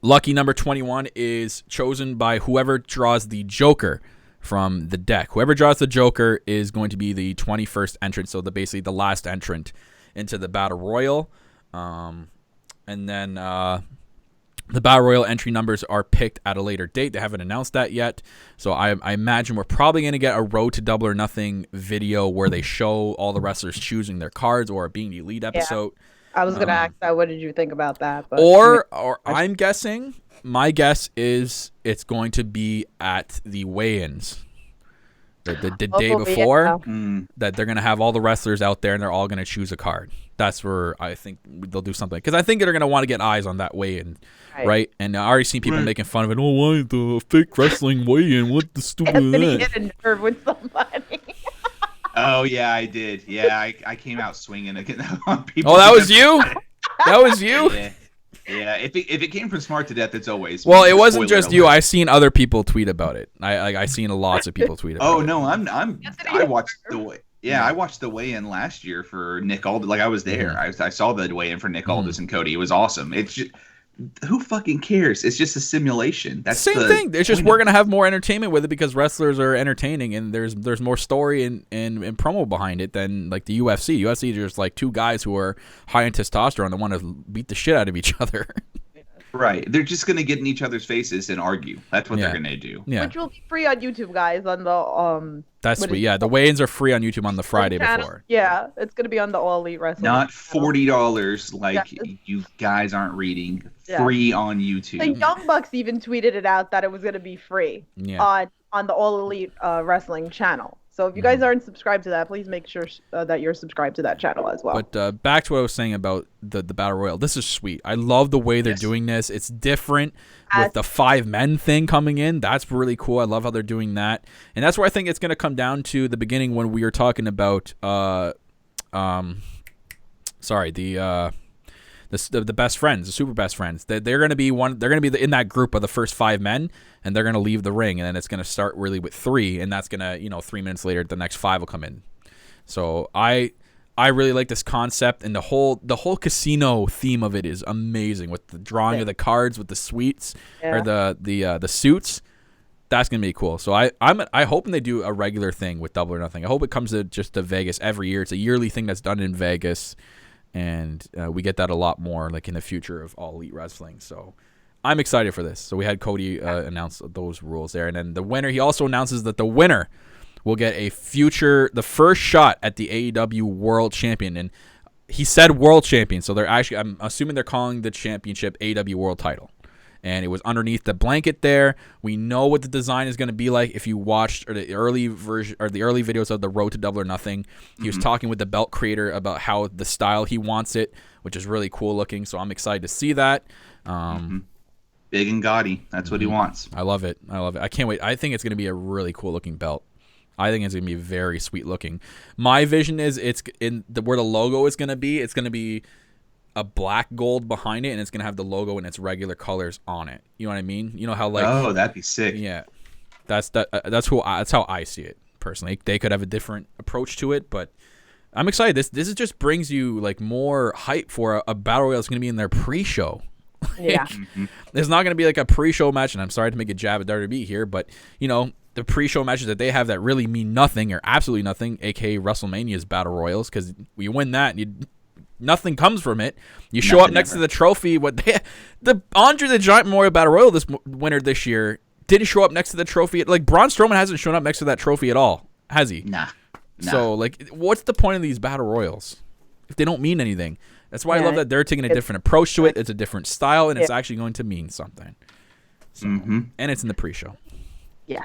lucky number 21 is chosen by whoever draws the Joker from the deck. Whoever draws the Joker is going to be the 21st entrant, so basically the last entrant into the Battle Royal. And then the Battle Royal entry numbers are picked at a later date. They haven't announced that yet. So I imagine we're probably going to get a Road to Double or Nothing video where they show all the wrestlers choosing their cards, or being the elite episode. I was going to ask that. What did you think about that? But or I'm guessing, my guess is it's going to be at the weigh-ins. The day before, that they're going to have all the wrestlers out there and they're all going to choose a card. That's where I think they'll do something. Because I think they're going to want to get eyes on that weigh-in, right? And I already seen people making fun of it. Oh, why the fake wrestling weigh-in? What the stupid Anthony that? hit a nerve with somebody. Oh, yeah, I did. Yeah, I came out swinging again on people. Oh, that was you? That was you? Yeah, if it came from Smark To Death, it's always. Well, it wasn't just you. I seen other people tweet about it. I seen lots of people tweet about it. Oh no, I watched the way. Yeah, I watched the weigh-in last year for Nick Aldis. Like I was there. I saw the weigh-in for Nick Aldis and Cody. It was awesome. It's just, who fucking cares? It's just a simulation. That's same thing. It's just we're gonna have more entertainment with it because wrestlers are entertaining and there's more story and promo behind it than like the UFC. UFC is just like 2 guys who are high in testosterone that want to beat the shit out of each other. Right. They're just gonna get in each other's faces and argue. That's what they're gonna do. Yeah. Which will be free on YouTube, guys. On the That's sweet. Yeah, the weigh-ins are free on YouTube on the Friday before. Yeah, it's gonna be on the All Elite Wrestling. Not $40 like you guys aren't reading. Free on YouTube. The Young Bucks even tweeted it out that it was gonna be free on the All Elite Wrestling channel. So if you guys aren't subscribed to that, please make sure that you're subscribed to that channel as well. But back to what I was saying about the Battle Royal. This is sweet. I love the way they're doing this. It's different with the 5 men thing coming in. That's really cool. I love how they're doing that. And that's where I think it's going to come down to the beginning when we were talking about the best friends, the super best friends. They're going to be in that group of the first 5 men, and they're going to leave the ring, and then it's going to start really with 3, and that's going to 3 minutes later the next 5 will come in. So I really like this concept, and the whole casino theme of it is amazing with the drawing of the cards with the suites or the suits. That's gonna be cool. So I'm hoping they do a regular thing with Double or Nothing. I hope it comes to Vegas every year. It's a yearly thing that's done in Vegas. And we get that a lot more like in the future of All Elite Wrestling. So I'm excited for this. So we had Cody announce those rules there, and then the winner. He also announces that the winner will get the first shot at the AEW World Champion, and he said World Champion. So I'm assuming they're calling the championship AEW World Title. And it was underneath the blanket there. We know what the design is going to be like. If you watched the early version or the early videos of the Road to Double or Nothing, he was talking with the belt creator about how the style he wants it, which is really cool looking. So I'm excited to see that. Big and gaudy. That's what he wants. I love it. I can't wait. I think it's going to be a really cool looking belt. I think it's going to be very sweet looking. My vision is where the logo is going to be. It's going to be a black gold behind it, and it's gonna have the logo and its regular colors on it. You know what I mean? You know how that'd be sick. Yeah, that's how I see it personally. They could have a different approach to it, but I'm excited. This just brings you more hype for a battle royale that's gonna be in their pre-show. Yeah, there's not gonna be a pre-show match, and I'm sorry to make a jab at WWE here, but the pre-show matches that they have that really mean nothing or absolutely nothing, aka WrestleMania's battle royals, because you win that and nothing comes from it. You show up next to the trophy. The Andre the Giant Memorial Battle Royal winner this year didn't show up next to the trophy. Braun Strowman hasn't shown up next to that trophy at all, has he? Nah. So what's the point of these battle royals if they don't mean anything? That's why I love that they're taking a different approach to it. It's a different style, and it's actually going to mean something. So, and it's in the pre-show. Yeah.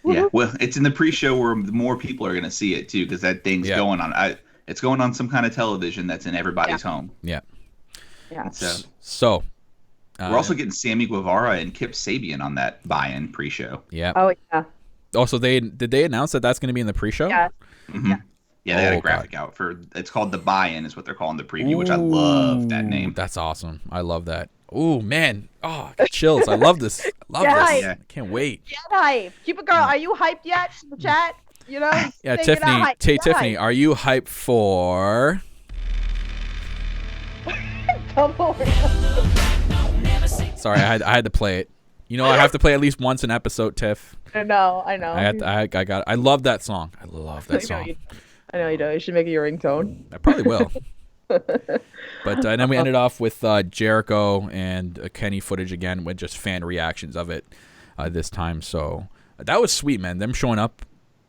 Yeah. Well, it's in the pre-show where more people are going to see it too, because that thing's going on. It's going on some kind of television that's in everybody's home. Yeah. Yeah. So we're also getting Sammy Guevara and Kip Sabian on that buy-in pre-show. Yeah. Oh yeah. Also, did they announce that that's going to be in the pre-show? Yeah. Mm-hmm. Yeah, they had a graphic out for. It's called the buy-in, is what they're calling the preview, which I love that name. That's awesome. I love that. Oh man. Oh, chills. I love this. I can't wait. Get hype. Keep it, girl. Are you hyped yet? Chat. Yeah, Tiffany, are you hyped for? Sorry, I had to play it. I have to play at least once an episode, Tiff. I know. I love that song. I love that song. I know you do. You should make it your ringtone. I probably will. But then we ended off with Jericho and Kenny footage again with just fan reactions of it this time. So that was sweet, man. Them showing up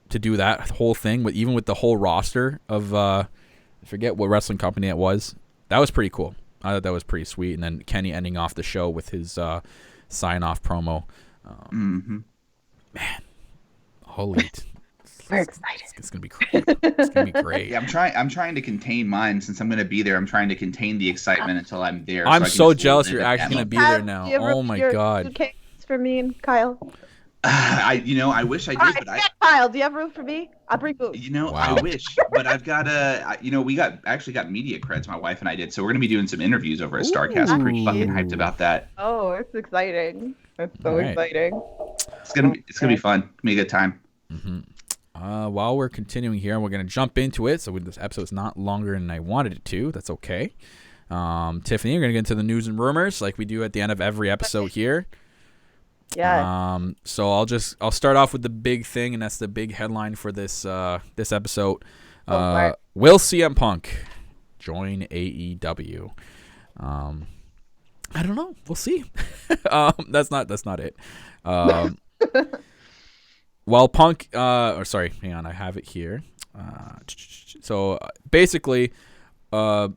to do that whole thing even with the whole roster of I forget what wrestling company it was. That was pretty cool. I thought that was pretty sweet. And then Kenny ending off the show with his sign-off promo. Man, holy! We're excited. It's gonna be great. It's gonna be great. Yeah, I'm trying to contain mine since I'm gonna be there. I'm trying to contain the excitement until I'm there. I'm so jealous you're actually gonna be there now. Oh my god! Suitcase for me and Kyle. I wish I did, but Kyle, do you have room for me? I'll bring food. Wow. I wish, but I've got we actually got media creds. My wife and I did, so we're gonna be doing some interviews over at Starcast. I'm pretty fucking hyped about that. Oh, it's exciting! It's so exciting. It's gonna be fun. It's gonna be a good time. While we're continuing here, we're gonna jump into it. So this episode's not longer than I wanted it to. That's okay. Tiffany, you're gonna get into the news and rumors like we do at the end of every episode here. Yeah. So I'll start off with the big thing, and that's the big headline for this episode. Will CM Punk join AEW? I don't know. We'll see. That's not it. While Punk, hang on, I have it here. So basically, pro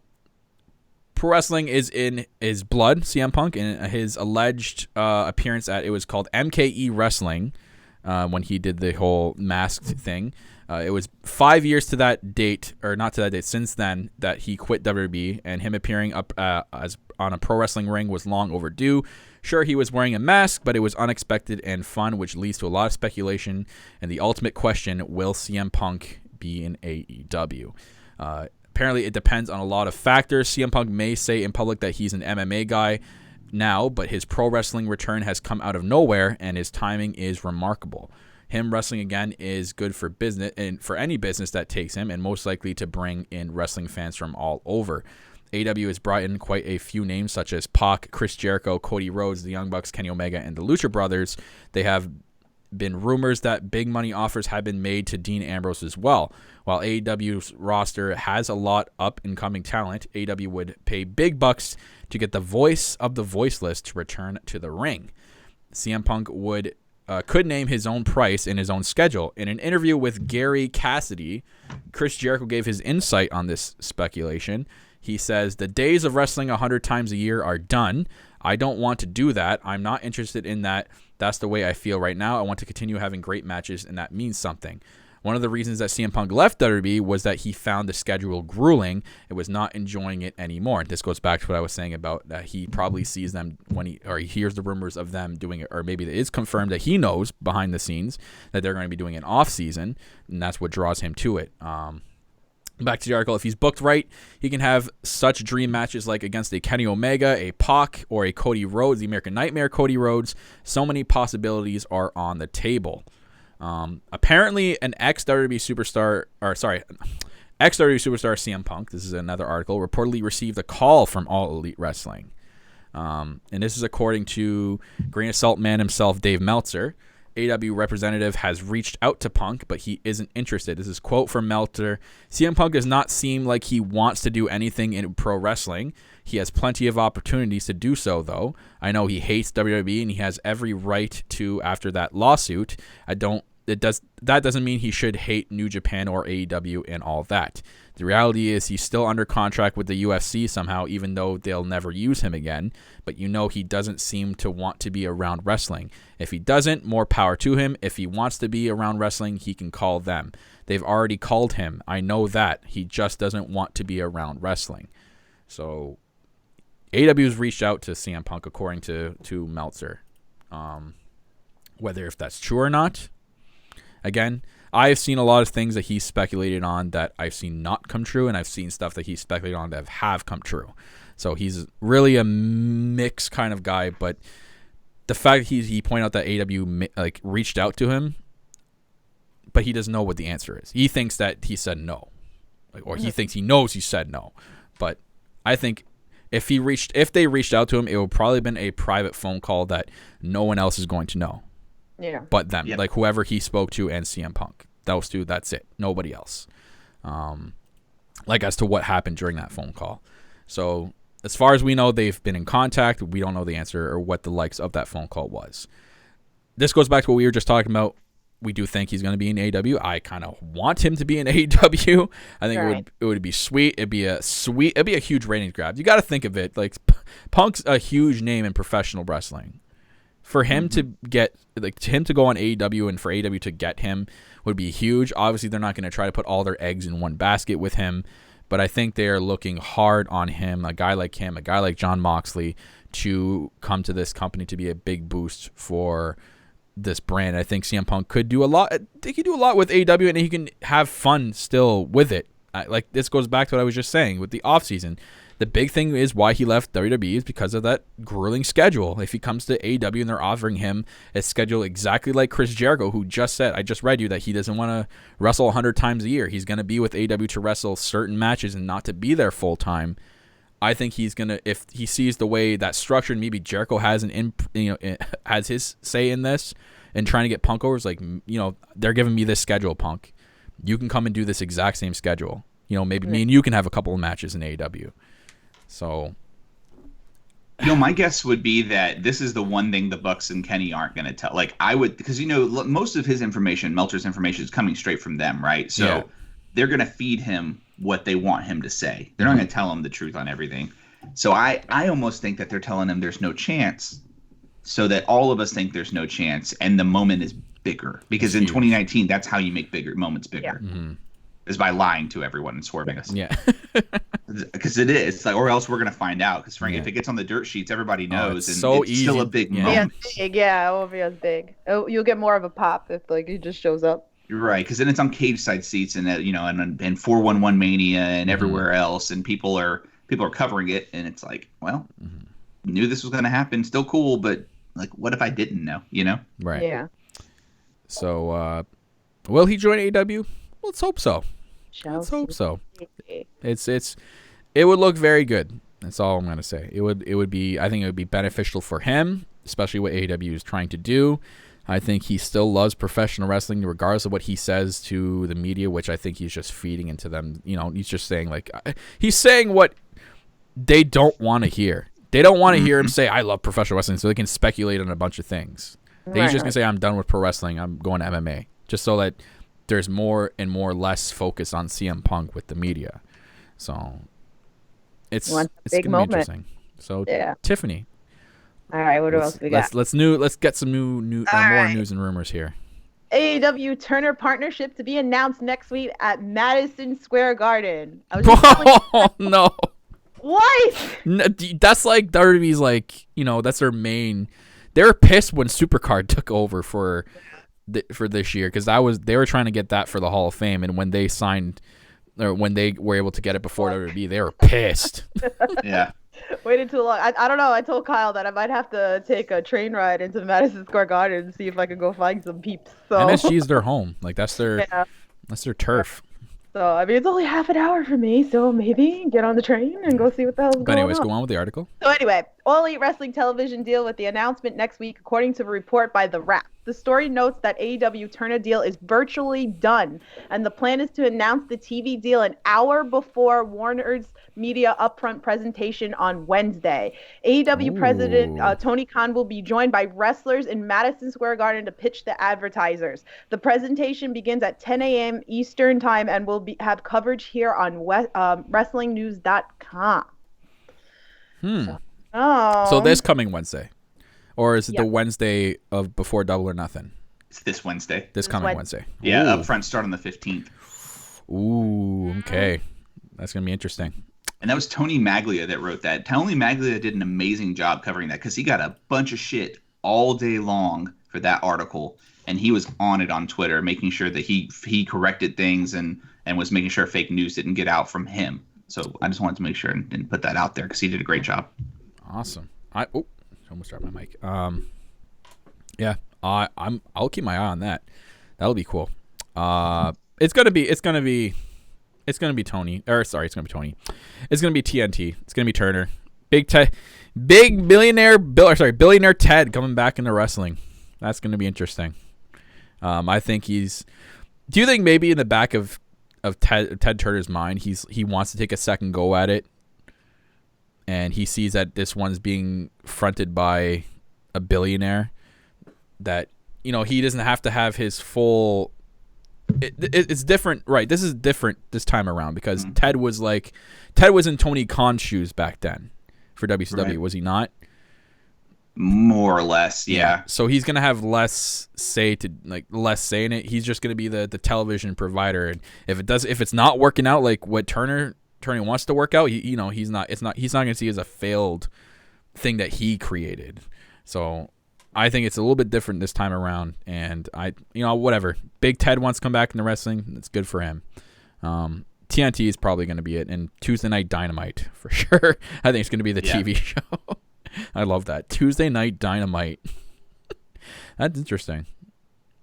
wrestling is in his blood, CM Punk, and his alleged appearance at, it was called MKE Wrestling when he did the whole masked thing. It was 5 years to that date, or not to that date, since then, that he quit WWE, and him appearing up as on a pro wrestling ring was long overdue. Sure, he was wearing a mask, but it was unexpected and fun, which leads to a lot of speculation. And the ultimate question, will CM Punk be in AEW? Apparently, it depends on a lot of factors. CM Punk may say in public that he's an MMA guy now, but his pro wrestling return has come out of nowhere, and his timing is remarkable. Him wrestling again is good for business, and for any business that takes him, and most likely to bring in wrestling fans from all over. AEW has brought in quite a few names, such as Pac, Chris Jericho, Cody Rhodes, the Young Bucks, Kenny Omega, and the Lucha Brothers. They have been rumors that big money offers have been made to Dean Ambrose as well. While AEW's roster has a lot up and coming talent, AEW would pay big bucks to get the voice of the voiceless to return to the ring. CM Punk could name his own price in his own schedule. In an interview with Gary Cassidy, Chris Jericho gave his insight on this speculation. He says, "The days of wrestling 100 times a year are done. I don't want to do that. I'm not interested in that. That's the way I feel right now. I want to continue having great matches, and that means something." One of the reasons that CM Punk left WWE was that he found the schedule grueling and was not enjoying it anymore. This goes back to what I was saying about that he probably sees them when he hears the rumors of them doing it, or maybe it is confirmed that he knows behind the scenes that they're going to be doing an off season, and that's what draws him to it. Back to Jericho, if he's booked right, he can have such dream matches like against a Kenny Omega, a Pac, or a Cody Rhodes, the American Nightmare Cody Rhodes. So many possibilities are on the table. Apparently, an ex-WWE superstar CM Punk, this is another article, reportedly received a call from All Elite Wrestling. And this is according to Grain of Salt man himself, Dave Meltzer. AEW representative has reached out to Punk, but he isn't interested. This is quote from Meltzer. "CM Punk does not seem like he wants to do anything in pro wrestling. He has plenty of opportunities to do so, though. I know he hates WWE, and he has every right to after that lawsuit. That doesn't mean he should hate New Japan or AEW and all that. The reality is he's still under contract with the UFC somehow, even though they'll never use him again. But he doesn't seem to want to be around wrestling. If he doesn't, more power to him. If he wants to be around wrestling, he can call them. They've already called him. I know that. He just doesn't want to be around wrestling." So AEW's reached out to CM Punk, according to Meltzer. Whether if that's true or not, again, I've seen a lot of things that he speculated on that I've seen not come true, and I've seen stuff that he speculated on that have come true. So he's really a mixed kind of guy, but the fact he pointed out that AEW reached out to him, but he doesn't know what the answer is. He thinks that he said no, or he thinks he knows he said no. But I think if they reached out to him, it would probably have been a private phone call that no one else is going to know. Yeah. But them, Yep. like whoever he spoke to and CM Punk. Those two, that's it. Nobody else. As to what happened during that phone call. So as far as we know, they've been in contact. We don't know the answer or what the likes of that phone call was. This goes back to what we were just talking about. We do think he's going to be in AEW. I kind of want him to be in AEW. I think it would be sweet. It'd be a huge ratings grab. You got to think of it like Punk's a huge name in professional wrestling. For him to go on AEW and for AEW to get him would be huge. Obviously, they're not going to try to put all their eggs in one basket with him, but I think they are looking hard on him, a guy like him, a guy like Jon Moxley, to come to this company to be a big boost for this brand. I think CM Punk could do a lot. He could do a lot with AEW, and he can have fun still with it. This goes back to what I was just saying with the offseason. The big thing is why he left WWE is because of that grueling schedule. If he comes to AEW and they're offering him a schedule exactly like Chris Jericho, who just said, I just read you that he doesn't want to wrestle 100 times a year. He's going to be with AEW to wrestle certain matches and not to be there full time. I think he's going to, if he sees the way that's structured, maybe Jericho has has his say in this and trying to get Punk over. It's like, they're giving me this schedule, Punk. You can come and do this exact same schedule. Maybe me and you can have a couple of matches in AEW. So, my guess would be that this is the one thing the Bucks and Kenny aren't going to tell. Like I would, because most of his information, Meltzer's information, is coming straight from them, right? So they're going to feed him what they want him to say. They're not going to tell him the truth on everything. So I almost think that they're telling him there's no chance, so that all of us think there's no chance, and the moment is bigger. Because in 2019, that's how you make bigger moments bigger. Yeah. Mm-hmm. Is by lying to everyone and swerving us. Yeah. Because it is. It's like, or else we're going to find out. Because, Frank, if it gets on the dirt sheets, everybody knows. It's so it's easy. Still a big moment. It won't be as big. You'll get more of a pop if, he just shows up. You're right. Because then it's on cage side seats and, and 411 Mania and everywhere else. And people are covering it. And it's like, well, knew this was going to happen. Still cool. But, what if I didn't know, Right. Yeah. So, will he join AEW? Let's hope so. Let's hope so. It would look very good. That's all I'm gonna say. It would be. I think it would be beneficial for him, especially what AEW is trying to do. I think he still loves professional wrestling, regardless of what he says to the media, which I think he's just feeding into them. He's just saying he's saying what they don't want to hear. They don't want to hear him say, I love professional wrestling, so they can speculate on a bunch of things. Right. He's just going to say, I'm done with pro wrestling. I'm going to MMA. Just so that there's more and more less focus on CM Punk with the media. So it's going to be interesting. So, yeah. Tiffany. All right, what else we got? Let's get some more news and rumors here. AEW Turner partnership to be announced next week at Madison Square Garden. No. What? No, that's like WWE's that's their main. They were pissed when Supercard took over for this year because they were trying to get that for the Hall of Fame, and when they signed or when they were able to get it before WWE, they were pissed. Yeah. Waited too long. I don't know. I told Kyle that I might have to take a train ride into Madison Square Garden and see if I can go find some peeps. So MSG is their home. That's their turf. So I mean, it's only half an hour for me. So maybe get on the train and go see what the hell's going on. But anyways, go on with the article. So anyway, All Elite Wrestling television deal with the announcement next week, according to a report by The Wrap. The story notes that AEW Turner deal is virtually done, and the plan is to announce the TV deal an hour before Warner's media upfront presentation on Wednesday. AEW President Tony Khan will be joined by wrestlers in Madison Square Garden to pitch the advertisers. The presentation begins at 10 a.m. Eastern Time and will have coverage here on WrestlingNews.com. So this coming Wednesday. Or is it the Wednesday of before Double or Nothing? It's this Wednesday. This coming Wednesday. Yeah, upfront start on the 15th. Ooh, okay. That's going to be interesting. And that was Tony Maglia that wrote that. Tony Maglia did an amazing job covering that because he got a bunch of shit all day long for that article. And he was on it on Twitter, making sure that he corrected things and was making sure fake news didn't get out from him. So I just wanted to make sure and put that out there because he did a great job. Awesome. Almost dropped my mic. Yeah, I'll keep my eye on that. That'll be cool. It's gonna be Tony. Or sorry, it's gonna be Tony. It's gonna be TNT. It's gonna be Turner. Billionaire Ted coming back into wrestling. That's gonna be interesting. I think do you think maybe in the back of Ted Turner's mind, he wants to take a second go at it? And he sees that this one's being fronted by a billionaire, that he doesn't have to have his full. It's different, right? This is different this time around because Ted was in Tony Khan's shoes back then for WCW, right. Was he not? More or less, yeah. So he's gonna have less say in it. He's just gonna be the television provider, and if it's not working out like what Turner wants to work out, he's not going to see it as a failed thing that he created. So I think it's a little bit different this time around, and whatever. Big Ted wants to come back into wrestling. That's good for him. TNT is probably going to be it, and Tuesday Night Dynamite for sure. I think it's going to be the TV show. I love that. Tuesday Night Dynamite. That's interesting.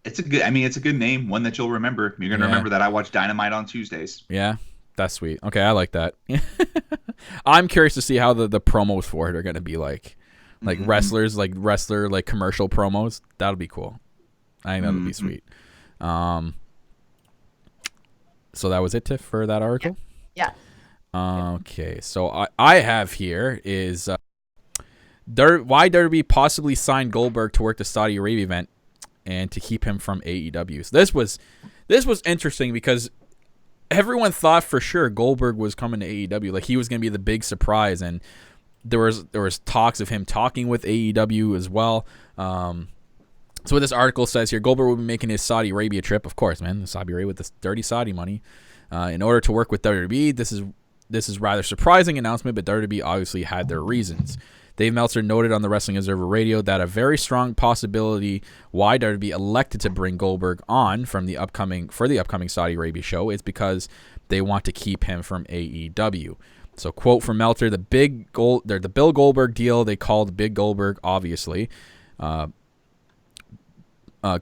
It's a good name, one that you'll remember. You're going to remember that I watch Dynamite on Tuesdays. Yeah. That's sweet. Okay, I like that. I'm curious to see how the promos for it are going to be like wrestlers, wrestler commercial promos. That'll be cool. I think that'll be sweet. So that was it, Tiff, for that article? Yeah. Okay, so I have here is why WWE possibly signed Goldberg to work the Saudi Arabia event and to keep him from AEW. So this was interesting because everyone thought for sure Goldberg was coming to AEW, like he was going to be the big surprise, and there was talks of him talking with AEW as well. So what this article says here, Goldberg will be making his Saudi Arabia trip, of course, man, Saudi Arabia with this dirty Saudi money, in order to work with WWE. This is rather surprising announcement, but WWE obviously had their reasons. Dave Meltzer noted on the Wrestling Observer Radio that a very strong possibility why WWE elected to bring Goldberg on for the upcoming Saudi Arabia show is because they want to keep him from AEW. So, quote from Meltzer: the Bill Goldberg deal they called Big Goldberg, obviously.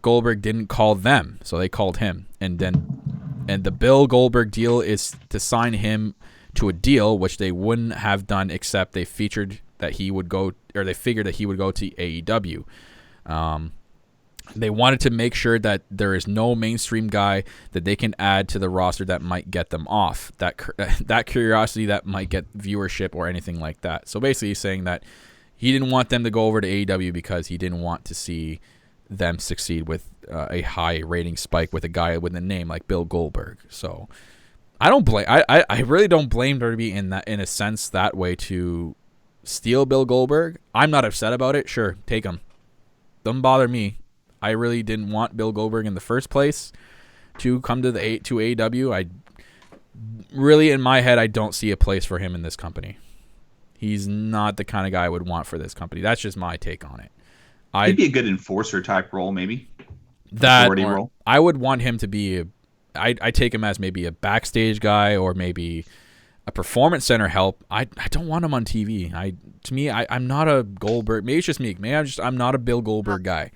Goldberg didn't call them, so they called him. And the Bill Goldberg deal is to sign him to a deal which they wouldn't have done except they figured that he would go to AEW. They wanted to make sure that there is no mainstream guy that they can add to the roster that might get them off, that curiosity that might get viewership or anything like that. So basically he's saying that he didn't want them to go over to AEW because he didn't want to see them succeed with a high rating spike with a guy with a name like Bill Goldberg. So I don't blame. I really don't blame WWE in a sense that way to steal Bill Goldberg. I'm not upset about it. Sure, take him. Doesn't bother me. I really didn't want Bill Goldberg in the first place to come to AEW. I really, in my head, I don't see a place for him in this company. He's not the kind of guy I would want for this company. That's just my take on it. He'd be a good enforcer type role, maybe. That role. I would want him to be I take him as maybe a backstage guy or maybe a performance center help. I don't want him on TV. I'm not a Goldberg. Maybe it's just me. Maybe I'm not a Bill Goldberg guy.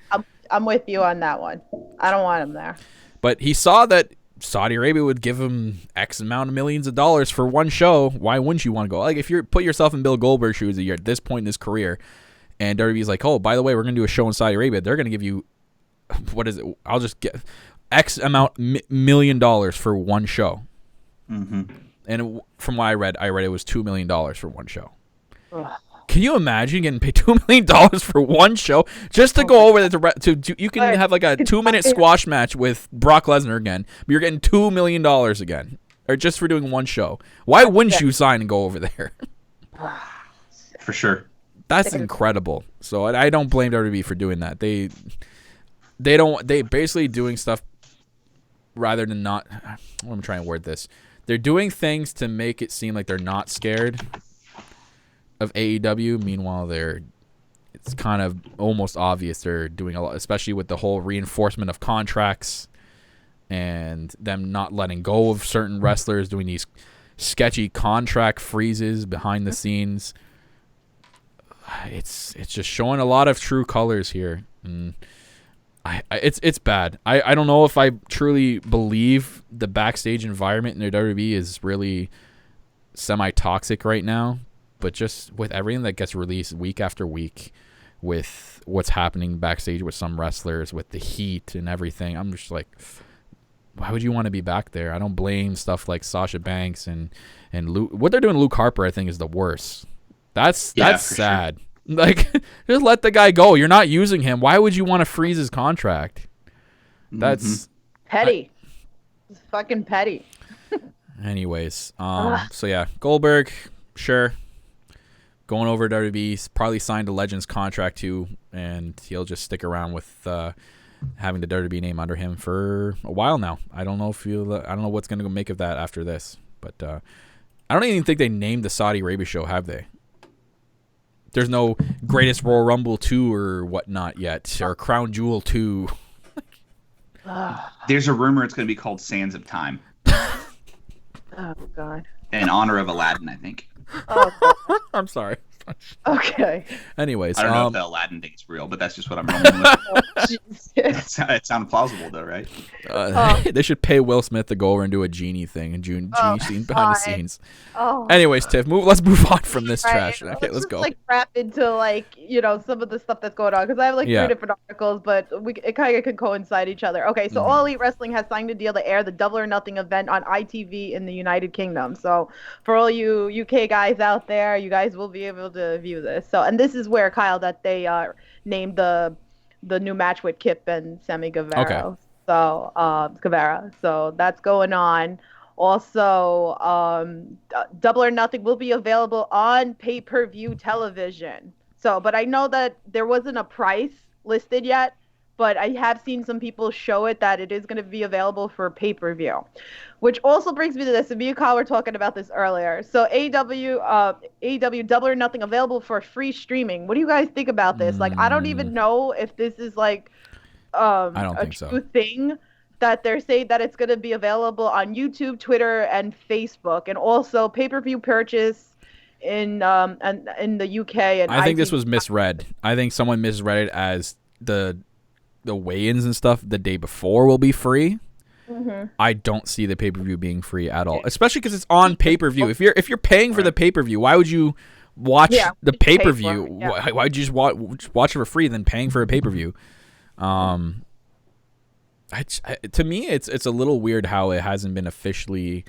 I'm with you on that one. I don't want him there. But he saw that Saudi Arabia would give him X amount of millions of dollars for one show. Why wouldn't you want to go? Like, if you put yourself in Bill Goldberg's shoes, you're at this point in his career, and WWE's like, oh, by the way, we're going to do a show in Saudi Arabia. They're going to give you, what is it? I'll just get X amount $1 million for one show. Mm-hmm. And from what I read it was $2 million for one show. Ugh. Can you imagine getting paid $2 million for one show just to go over you can have like a 2-minute squash match with Brock Lesnar again, but you're getting $2 million again, or just for doing one show? Why wouldn't you sign and go over there? For sure. That's incredible. So I don't blame WWE for doing that. They basically doing stuff rather than not. I'm trying to word this. They're doing things to make it seem like they're not scared of AEW. Meanwhile, it's kind of almost obvious they're doing a lot, especially with the whole reinforcement of contracts and them not letting go of certain wrestlers, doing these sketchy contract freezes behind the scenes. It's just showing a lot of true colors here, and it's bad. I don't know if I truly believe the backstage environment in the WWE is really semi-toxic right now. But just with everything that gets released week after week, with what's happening backstage with some wrestlers, with the heat and everything, I'm just like, why would you want to be back there? I don't blame stuff like Sasha Banks and Luke. What they're doing to Luke Harper, I think, is the worst. That's sad. Sure. Like, just let the guy go. You're not using him. Why would you want to freeze his contract? That's petty. It's fucking petty. Anyways, so yeah, Goldberg, sure. Going over to WWE, probably signed a Legends contract too, and he'll just stick around with having the WWE name under him for a while now. I don't know what's going to make of that after this, but I don't even think they named the Saudi Arabia show, have they? There's no Greatest Royal Rumble 2 or whatnot yet, or Crown Jewel 2. There's a rumor it's going to be called Sands of Time. Oh, God. In honor of Aladdin, I think. Oh, God. I'm sorry. Okay. Anyways, I don't know if the Aladdin thing's real, but that's just what I'm rolling with. It sounded plausible, though, right? They should pay Will Smith to go over and do a genie thing, a genie scene behind the scenes. Oh. Anyways, Tiff, let's move on from this trash. Okay, let's go. Like wrap into some of the stuff that's going on, because I have 3 different articles, but it kind of could coincide each other. Okay, so All Elite Wrestling has signed a deal to air the Double or Nothing event on ITV in the United Kingdom. So for all you UK guys out there, you guys will be able to view this. So, and this is where, Kyle, that they named the new match with Kip and Sammy Guevara. Okay. So Guevara. So that's going on. Also, Double or Nothing will be available on pay-per-view television. So, but I know that there wasn't a price listed yet, but I have seen some people show it that it is going to be available for pay-per-view, which also brings me to this. And me and Kyle were talking about this earlier. So AEW Double or Nothing available for free streaming. What do you guys think about this? Like, I don't even know if this is like I don't a think true thing that they're saying that it's going to be available on YouTube, Twitter, and Facebook, and also pay-per-view purchase in the UK. And I think this was misread. I think someone misread it as the weigh-ins and stuff the day before will be free. Mm-hmm. I don't see the pay-per-view being free at all, especially because it's on pay-per-view. If you're paying for the pay-per-view, why would you watch the pay-per-view? Yeah. Why would you just watch it for free than paying for a pay-per-view? To me, it's a little weird how it hasn't been officially,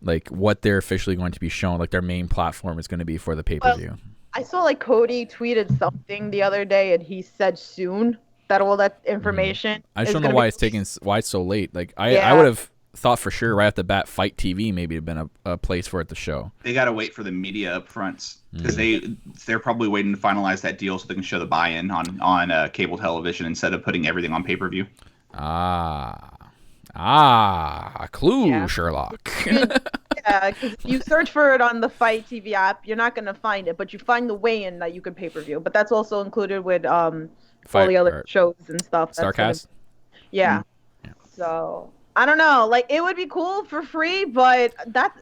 like, what they're officially going to be shown, like their main platform is going to be for the pay-per-view. Well, I saw like Cody tweeted something the other day, and he said soon that all that information. I just don't know why why it's so late. Like I would have thought for sure right off the bat, Fight TV maybe have been a place for it to show. They got to wait for the media up front because they're probably waiting to finalize that deal so they can show the buy-in on cable television instead of putting everything on pay-per-view. A clue, Sherlock. Yeah, because if you search for it on the Fight TV app, you're not going to find it, but you find the weigh-in that you can pay-per-view. But that's also included with all the other shows and stuff. Starcast? Yeah. So, I don't know. Like, it would be cool for free, but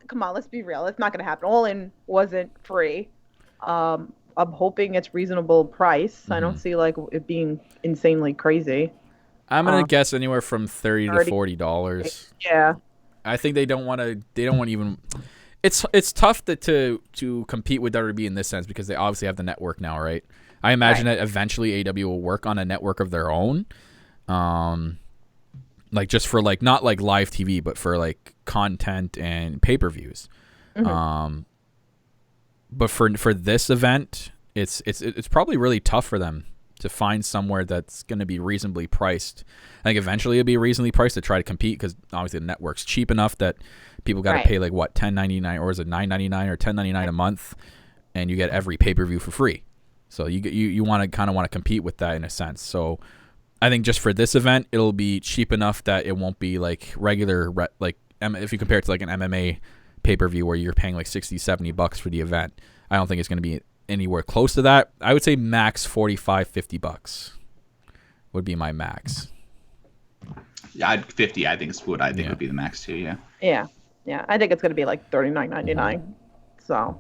come on, let's be real. It's not going to happen. All In wasn't free. I'm hoping it's reasonable price. I don't see, like, it being insanely crazy. I'm gonna guess anywhere from $30 to $40. Yeah, I think they don't want to. They don't want even. It's tough to compete with WWE in this sense because they obviously have the network now, right? I imagine that eventually AEW will work on a network of their own, like just for like not like live TV, but for like content and pay-per-views. But for this event, it's probably really tough for them to find somewhere that's going to be reasonably priced. I think eventually it'll be reasonably priced to try to compete because obviously the network's cheap enough that people got to pay like what $10.99 or is it $9.99 or $10.99 a month, and you get every pay-per-view for free. So you want to compete with that in a sense. So I think just for this event, it'll be cheap enough that it won't be like regular like if you compare it to like an MMA pay-per-view where you're paying like $60-$70 for the event. I don't think it's going to be anywhere close to that. I would say max $45-$50 would be my max. Yeah, 50. I think is what I think would be the max too. Yeah. Yeah. I think it's going to be like $39.99. So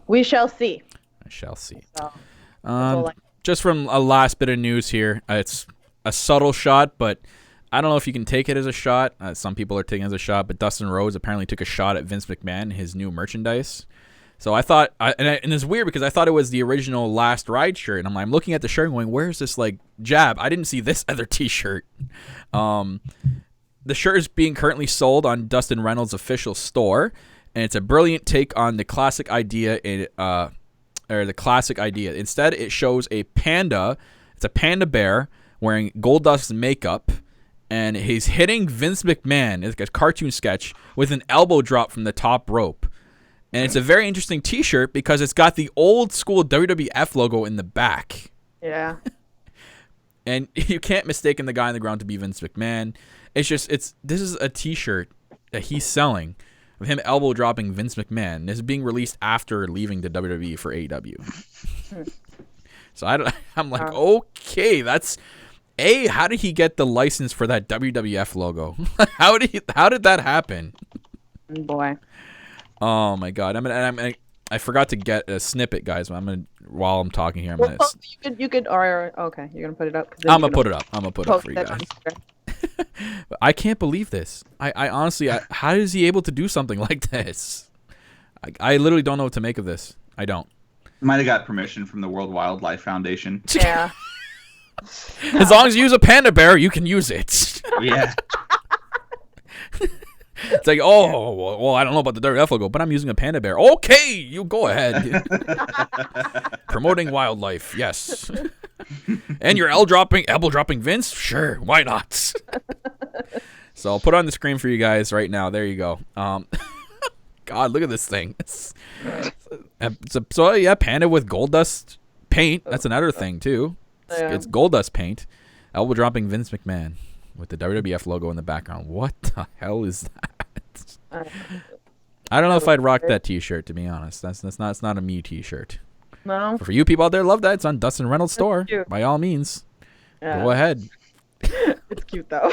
we shall see. I shall see. So, just from a last bit of news here, it's a subtle shot, but I don't know if you can take it as a shot. Some people are taking it as a shot, but Dustin Rhodes apparently took a shot at Vince McMahon, his new merchandise. So I thought, and it's weird because I thought it was the original Last Ride shirt, and I'm looking at the shirt and going, where's this like jab? I didn't see this other T-shirt. The shirt is being currently sold on Dustin Reynolds' official store, and it's a brilliant take on the classic idea. Instead, it shows a panda. It's a panda bear wearing Goldust's makeup, and he's hitting Vince McMahon. It's like a cartoon sketch with an elbow drop from the top rope. And it's a very interesting T-shirt because it's got the old school WWF logo in the back. Yeah. And you can't mistake the guy on the ground to be Vince McMahon. This is a T-shirt that he's selling of him elbow dropping Vince McMahon. This is being released after leaving the WWE for AEW. So I'm like, okay, that's how did he get the license for that WWF logo? How did that happen? Boy. Oh my God! I forgot to get a snippet, guys. While I'm talking here, you could. Okay, you're gonna put it up. I'm gonna put it up for you guys. But I can't believe this. I honestly, how is he able to do something like this? I literally don't know what to make of this. I don't. Might have got permission from the World Wildlife Foundation. Yeah. As long as you use a panda bear, you can use it. Yeah. It's like, well, I don't know about the WWF logo, but I'm using a panda bear. Okay, you go ahead. Promoting wildlife, yes. And you're elbow dropping Vince? Sure, why not? So I'll put it on the screen for you guys right now. There you go. God, look at this thing. Panda with Goldust paint. That's another thing too. It's Goldust paint. Elbow dropping Vince McMahon with the WWF logo in the background. What the hell is that? I don't know if I'd rock that T-shirt, to be honest. It's not a me T-shirt. No. For you people out there, love that. It's on Dustin Reynolds' store. By all means, go ahead. It's cute though.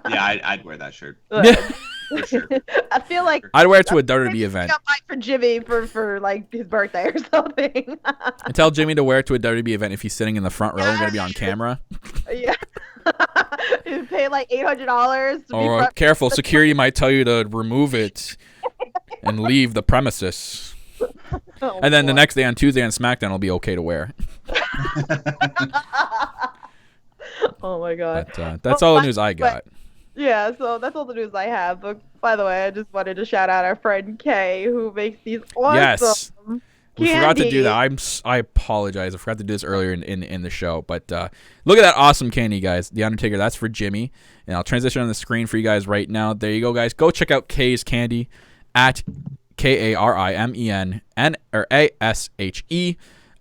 Yeah, I'd wear that shirt. For sure. I feel like I'd wear it to a WWE event. I might for Jimmy for like his birthday or something. And tell Jimmy to wear it to a WWE event if he's sitting in the front row and going to be on camera. Yeah. You pay like $800. Or careful, security might tell you to remove it and leave the premises. And then the next day on Tuesday on SmackDown, it'll be okay to wear. Oh my god. But that's all the news I got. Yeah, so that's all the news I have. But by the way, I just wanted to shout out our friend Kay, who makes these awesome Yes. We forgot to do candy. that. I apologize. I forgot to do this earlier in the show. But look at that awesome candy, guys. The Undertaker, that's for Jimmy. And I'll transition on the screen for you guys right now. There you go, guys. Go check out Kay's Candy at KARIMENASHE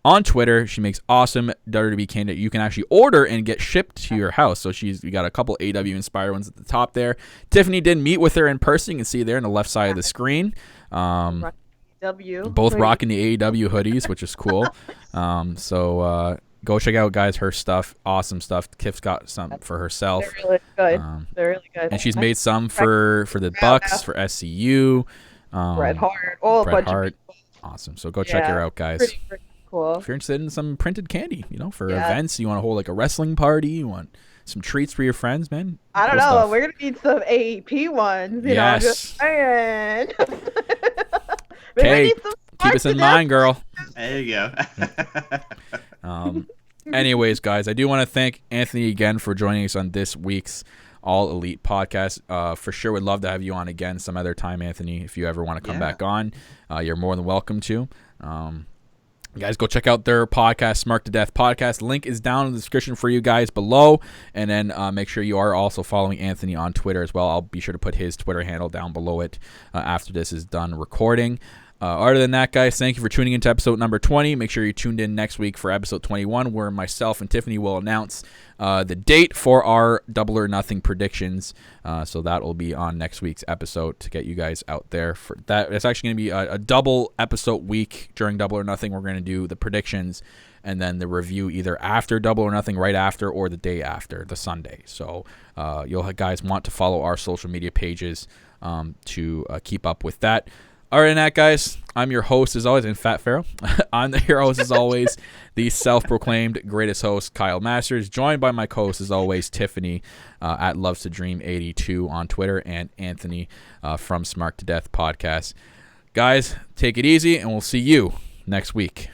on Twitter. She makes awesome WWE candy you can actually order and get shipped to your house. So we got a couple AW inspired ones at the top there. Tiffany did meet with her in person. You can see there on the left side of the screen. Both rocking the AEW hoodies, which is cool. So go check out, guys, her stuff. Awesome stuff. Kif's got some for herself. They're really good. They're really good. And she's made some for the Bucks, for SCU. Bret Hart. Oh, Bret Hart. Awesome. So go check her out, guys. Pretty cool. If you're interested in some printed candy, for events, you want to hold like a wrestling party, you want some treats for your friends, man. I don't know. Stuff. We're going to need some AEP ones. You know, just saying. Okay, keep us in mind, girl. There you go. Anyways, guys, I do want to thank Anthony again for joining us on this week's All Elite podcast. For sure, would love to have you on again some other time, Anthony. If you ever want to come back on, you're more than welcome to. Guys, go check out their podcast, Smark To Death Podcast. Link is down in the description for you guys below. And then make sure you are also following Anthony on Twitter as well. I'll be sure to put his Twitter handle down below it after this is done recording. Other than that, guys, thank you for tuning into episode number 20. Make sure you tuned in next week for episode 21, where myself and Tiffany will announce the date for our Double or Nothing predictions. So that will be on next week's episode to get you guys out there for that. It's actually going to be a double episode week during Double or Nothing. We're going to do the predictions and then the review either after Double or Nothing, right after, or the day after, the Sunday. So you'll guys want to follow our social media pages to keep up with that. Other than that, guys, I'm your host as always, and Fat Pharaoh. I'm your host as always, the self-proclaimed greatest host, Kyle Masters, joined by my co-host as always, Tiffany at Loves to Dream 82 on Twitter, and Anthony from Smark To Death Podcast. Guys, take it easy, and we'll see you next week.